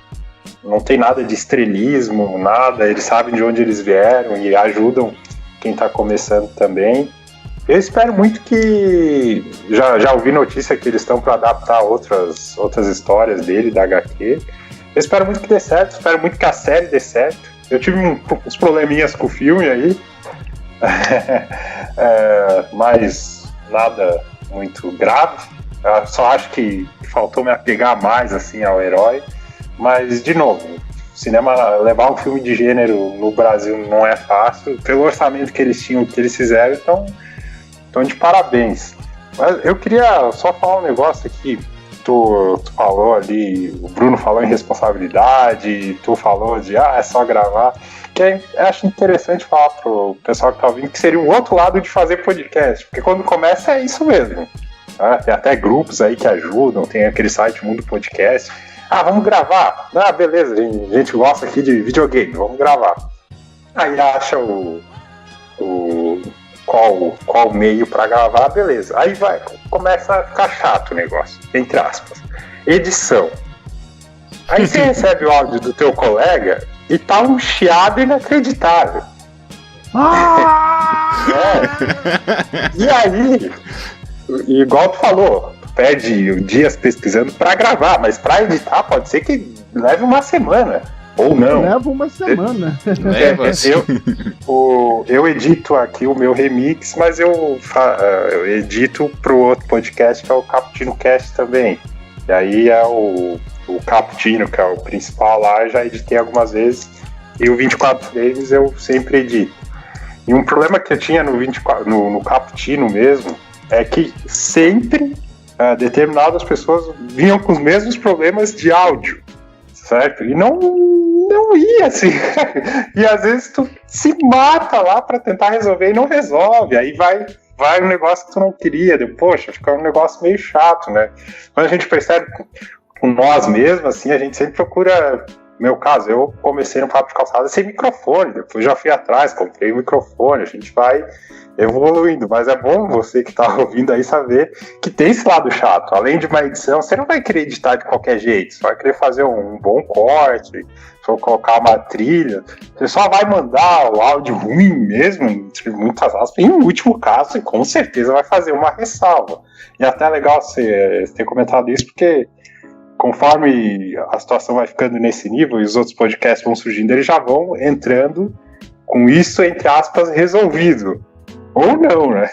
não tem nada de estrelismo, nada, eles sabem de onde eles vieram e ajudam quem tá começando também. Eu espero muito que... Já ouvi notícia que eles estão para adaptar outras histórias dele, da HQ. Eu espero muito que dê certo, espero muito que a série dê certo. Eu tive uns probleminhas com o filme aí, Mas nada muito grave. Eu só acho que faltou me apegar mais assim ao herói. Mas, de novo, cinema, levar um filme de gênero no Brasil não é fácil. Pelo orçamento que eles tinham, que eles fizeram, então de parabéns. Mas eu queria só falar um negócio aqui. Tu falou ali, o Bruno falou em responsabilidade, tu falou de é só gravar. Que eu acho interessante falar pro pessoal que tá ouvindo que seria um outro lado de fazer podcast. Porque quando começa é isso mesmo. Tem até grupos aí que ajudam, tem aquele site Mundo Podcast. Vamos gravar. Beleza, a gente gosta aqui de videogame, vamos gravar. Aí acha qual meio pra gravar, beleza. Aí começa a ficar chato o negócio, entre aspas. Edição. Aí você recebe o áudio do teu colega e tá um chiado inacreditável. E aí, igual tu falou, perde dias pesquisando pra gravar, mas pra editar pode ser que leve uma semana, ou não. Leva uma semana. Eu edito aqui o meu remix, mas eu edito pro outro podcast, que é o Caputino Cast também. E aí é o Caputino, que é o principal lá, eu já editei algumas vezes, e o 24 Frames eu sempre edito. E um problema que eu tinha no Caputino mesmo, é que sempre determinadas pessoas vinham com os mesmos problemas de áudio, certo? E não ia assim. E às vezes tu se mata lá pra tentar resolver e não resolve. Aí vai um negócio que tu não queria. Poxa, fica um negócio meio chato, né? Quando a gente percebe com nós mesmos, assim, a gente sempre procura. No meu caso, eu comecei no Papo de Calçada sem microfone, depois já fui atrás, comprei o microfone, a gente vai evoluindo, mas é bom você que tá ouvindo aí saber que tem esse lado chato. Além de uma edição, você não vai querer editar de qualquer jeito, você vai querer fazer um bom corte, só colocar uma trilha, você só vai mandar o áudio ruim mesmo, entre muitas aspas, em último caso, e com certeza vai fazer uma ressalva. E até é legal você ter comentado isso, porque conforme a situação vai ficando nesse nível e os outros podcasts vão surgindo, eles já vão entrando com isso, entre aspas, resolvido. Ou não, né?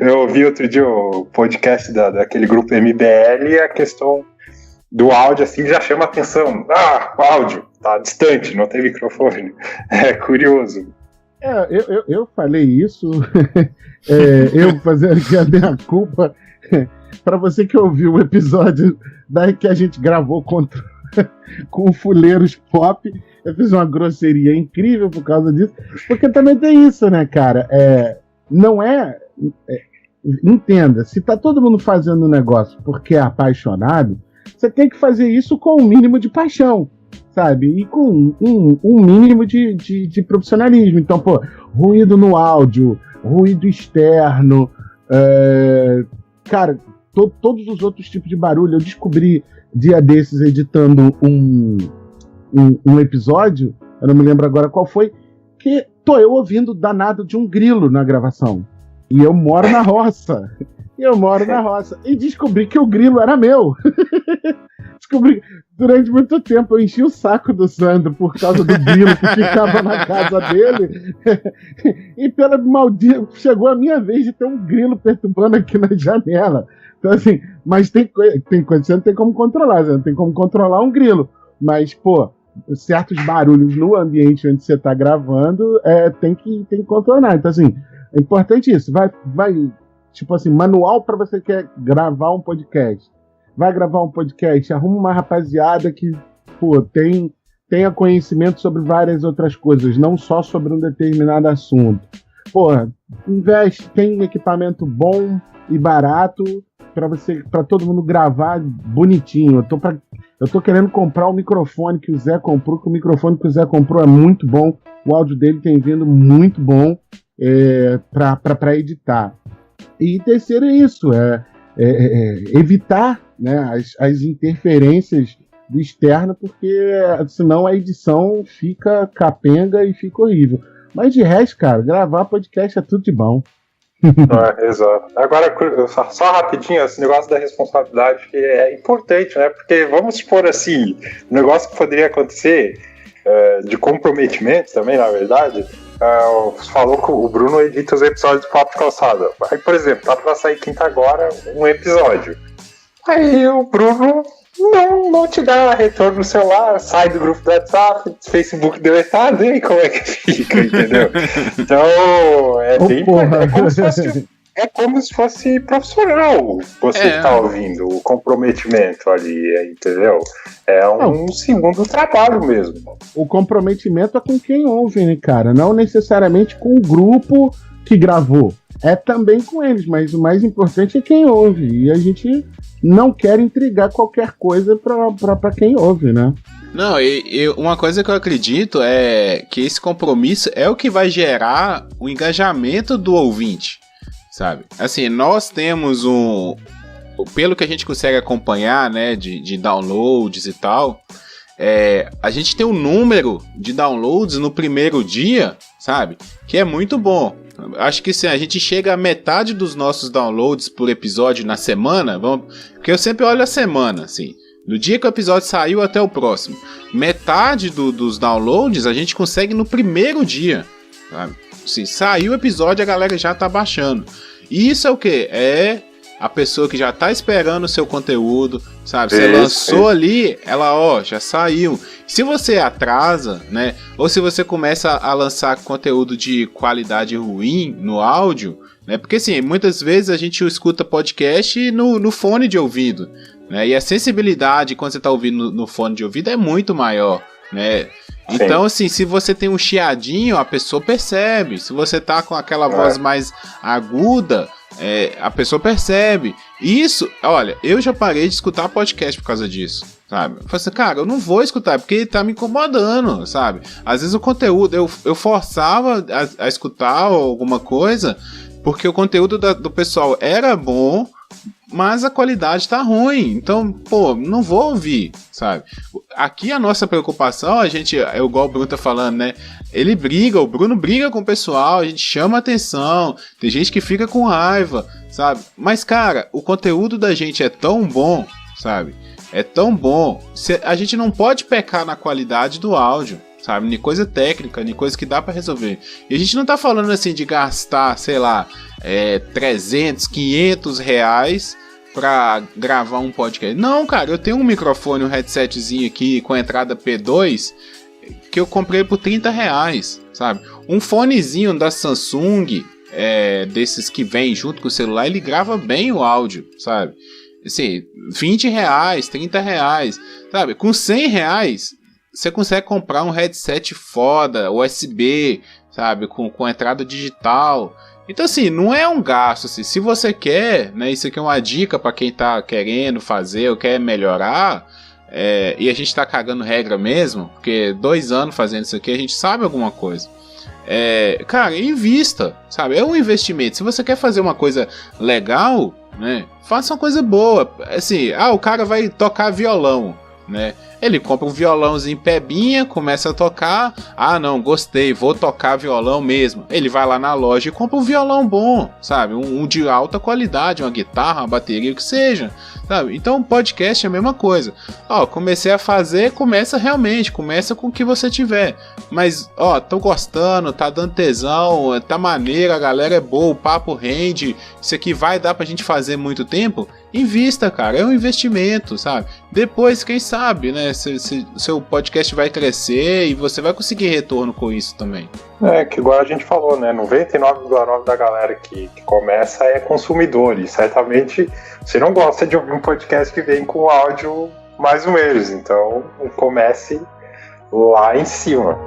Eu ouvi outro dia o podcast daquele grupo MBL e a questão do áudio assim já chama atenção. O áudio tá distante, não tem microfone. É curioso. Eu falei isso, eu fazendo aqui a minha culpa. Para você que ouviu o episódio que a gente gravou com o Fuleiros Pop, eu fiz uma grosseria incrível por causa disso, porque também tem isso, né, cara? Entenda, se tá todo mundo fazendo um negócio porque é apaixonado, você tem que fazer isso com um mínimo de paixão, sabe? E com um mínimo de profissionalismo. Então, ruído no áudio, ruído externo, cara, todos os outros tipos de barulho. Eu descobri dia desses editando um episódio, eu não me lembro agora qual foi, que tô eu ouvindo danado de um grilo na gravação. E eu moro na roça. E descobri que o grilo era meu. Descobri durante muito tempo. Eu enchi o saco do Sandro por causa do grilo que ficava na casa dele. E pela maldita, chegou a minha vez de ter um grilo perturbando aqui na janela. Então, assim, mas tem coisa que você não tem como controlar. Você não tem como controlar um grilo. Mas, certos barulhos no ambiente onde você está gravando, tem que controlar. Então, assim, é importante isso. Vai tipo assim, manual para você que quer gravar um podcast. Vai gravar um podcast, arruma uma rapaziada que, tenha conhecimento sobre várias outras coisas, não só sobre um determinado assunto. Investe, tem equipamento bom e barato para todo mundo gravar bonitinho. Eu tô querendo comprar o microfone que o Zé comprou, que o microfone que o Zé comprou é muito bom. O áudio dele tem vindo muito bom para editar. E terceiro é isso, evitar, né, as interferências do externo, porque senão a edição fica capenga e fica horrível. Mas de resto, cara, gravar podcast é tudo de bom. Exato. Agora, só rapidinho, esse negócio da responsabilidade que é importante, né? Porque vamos supor assim, um negócio que poderia acontecer de comprometimento também, na verdade, falou que o Bruno edita os episódios do Papo de Calçada. Aí, por exemplo, tá pra sair quinta agora um episódio. Aí o Bruno não te dá retorno no celular, sai do grupo do WhatsApp, Facebook deu errado, e aí como é que fica, entendeu? Então, é como se fosse profissional você que tá ouvindo, o comprometimento ali, entendeu? É um segundo trabalho mesmo. O comprometimento é com quem ouve, né, cara? Não necessariamente com o grupo que gravou. É também com eles, mas o mais importante é quem ouve. E a gente não quer intrigar qualquer coisa pra quem ouve, né? Não, e uma coisa que eu acredito é que esse compromisso é o que vai gerar o engajamento do ouvinte, sabe? Assim, nós temos pelo que a gente consegue acompanhar, né, de downloads e tal, a gente tem um número de downloads no primeiro dia, sabe? Que é muito bom. Acho que se a gente chega a metade dos nossos downloads por episódio na semana, porque eu sempre olho a semana, assim, do dia que o episódio saiu até o próximo. Metade dos downloads a gente consegue no primeiro dia, sabe? Se saiu o episódio, a galera já tá baixando. E isso é o quê? É a pessoa que já tá esperando o seu conteúdo, sabe? Você lançou ali, ela, já saiu. Se você atrasa, né? Ou se você começa a lançar conteúdo de qualidade ruim no áudio, né? Porque assim, muitas vezes a gente escuta podcast no fone de ouvido, né? E a sensibilidade quando você tá ouvindo no fone de ouvido é muito maior, né? Então, assim, se você tem um chiadinho, a pessoa percebe. Se você tá com aquela voz mais aguda, a pessoa percebe. Isso, olha, eu já parei de escutar podcast por causa disso, sabe? Eu falei assim, cara, eu não vou escutar, porque tá me incomodando, sabe? Às vezes o conteúdo, eu forçava a escutar alguma coisa, porque o conteúdo do pessoal era bom, mas a qualidade tá ruim, então, não vou ouvir, sabe? Aqui a nossa preocupação, igual o Bruno tá falando, né? O Bruno briga com o pessoal, a gente chama atenção, tem gente que fica com raiva, sabe? Mas, cara, o conteúdo da gente é tão bom, sabe? É tão bom, a gente não pode pecar na qualidade do áudio, sabe? Nem coisa técnica, nem coisa que dá pra resolver. E a gente não tá falando assim de gastar, sei lá, 300, 500 reais pra gravar um podcast. Não, cara, eu tenho um microfone, um headsetzinho aqui com entrada P2 que eu comprei por 30 reais, sabe? Um fonezinho da Samsung, desses que vem junto com o celular, ele grava bem o áudio, sabe? Assim, 20 reais, 30 reais, sabe? Com 100 reais você consegue comprar um headset foda, USB, sabe? Com entrada digital. Então, assim, não é um gasto. Assim, se você quer, né? Isso aqui é uma dica para quem tá querendo fazer ou quer melhorar. E a gente tá cagando regra mesmo, porque 2 anos fazendo isso aqui, a gente sabe alguma coisa. Cara, invista, sabe? É um investimento. Se você quer fazer uma coisa legal, né? Faça uma coisa boa. Assim, o cara vai tocar violão, né? Ele compra um violãozinho pebinha, começa a tocar. Não, gostei, vou tocar violão mesmo. Ele vai lá na loja e compra um violão bom, sabe? Um de alta qualidade, uma guitarra, uma bateria, o que seja, sabe? Então, podcast é a mesma coisa. Comecei a fazer, começa com o que você tiver. Mas, tô gostando, tá dando tesão, tá maneiro, a galera é boa, o papo rende, isso aqui vai dar pra gente fazer muito tempo. Invista, cara, é um investimento, sabe? Depois, quem sabe, né? Seu podcast vai crescer e você vai conseguir retorno com isso também. Que igual a gente falou, né? 99,9% da galera que começa é consumidor. E certamente você não gosta de ouvir um podcast que vem com áudio mais ou menos. Então, comece lá em cima.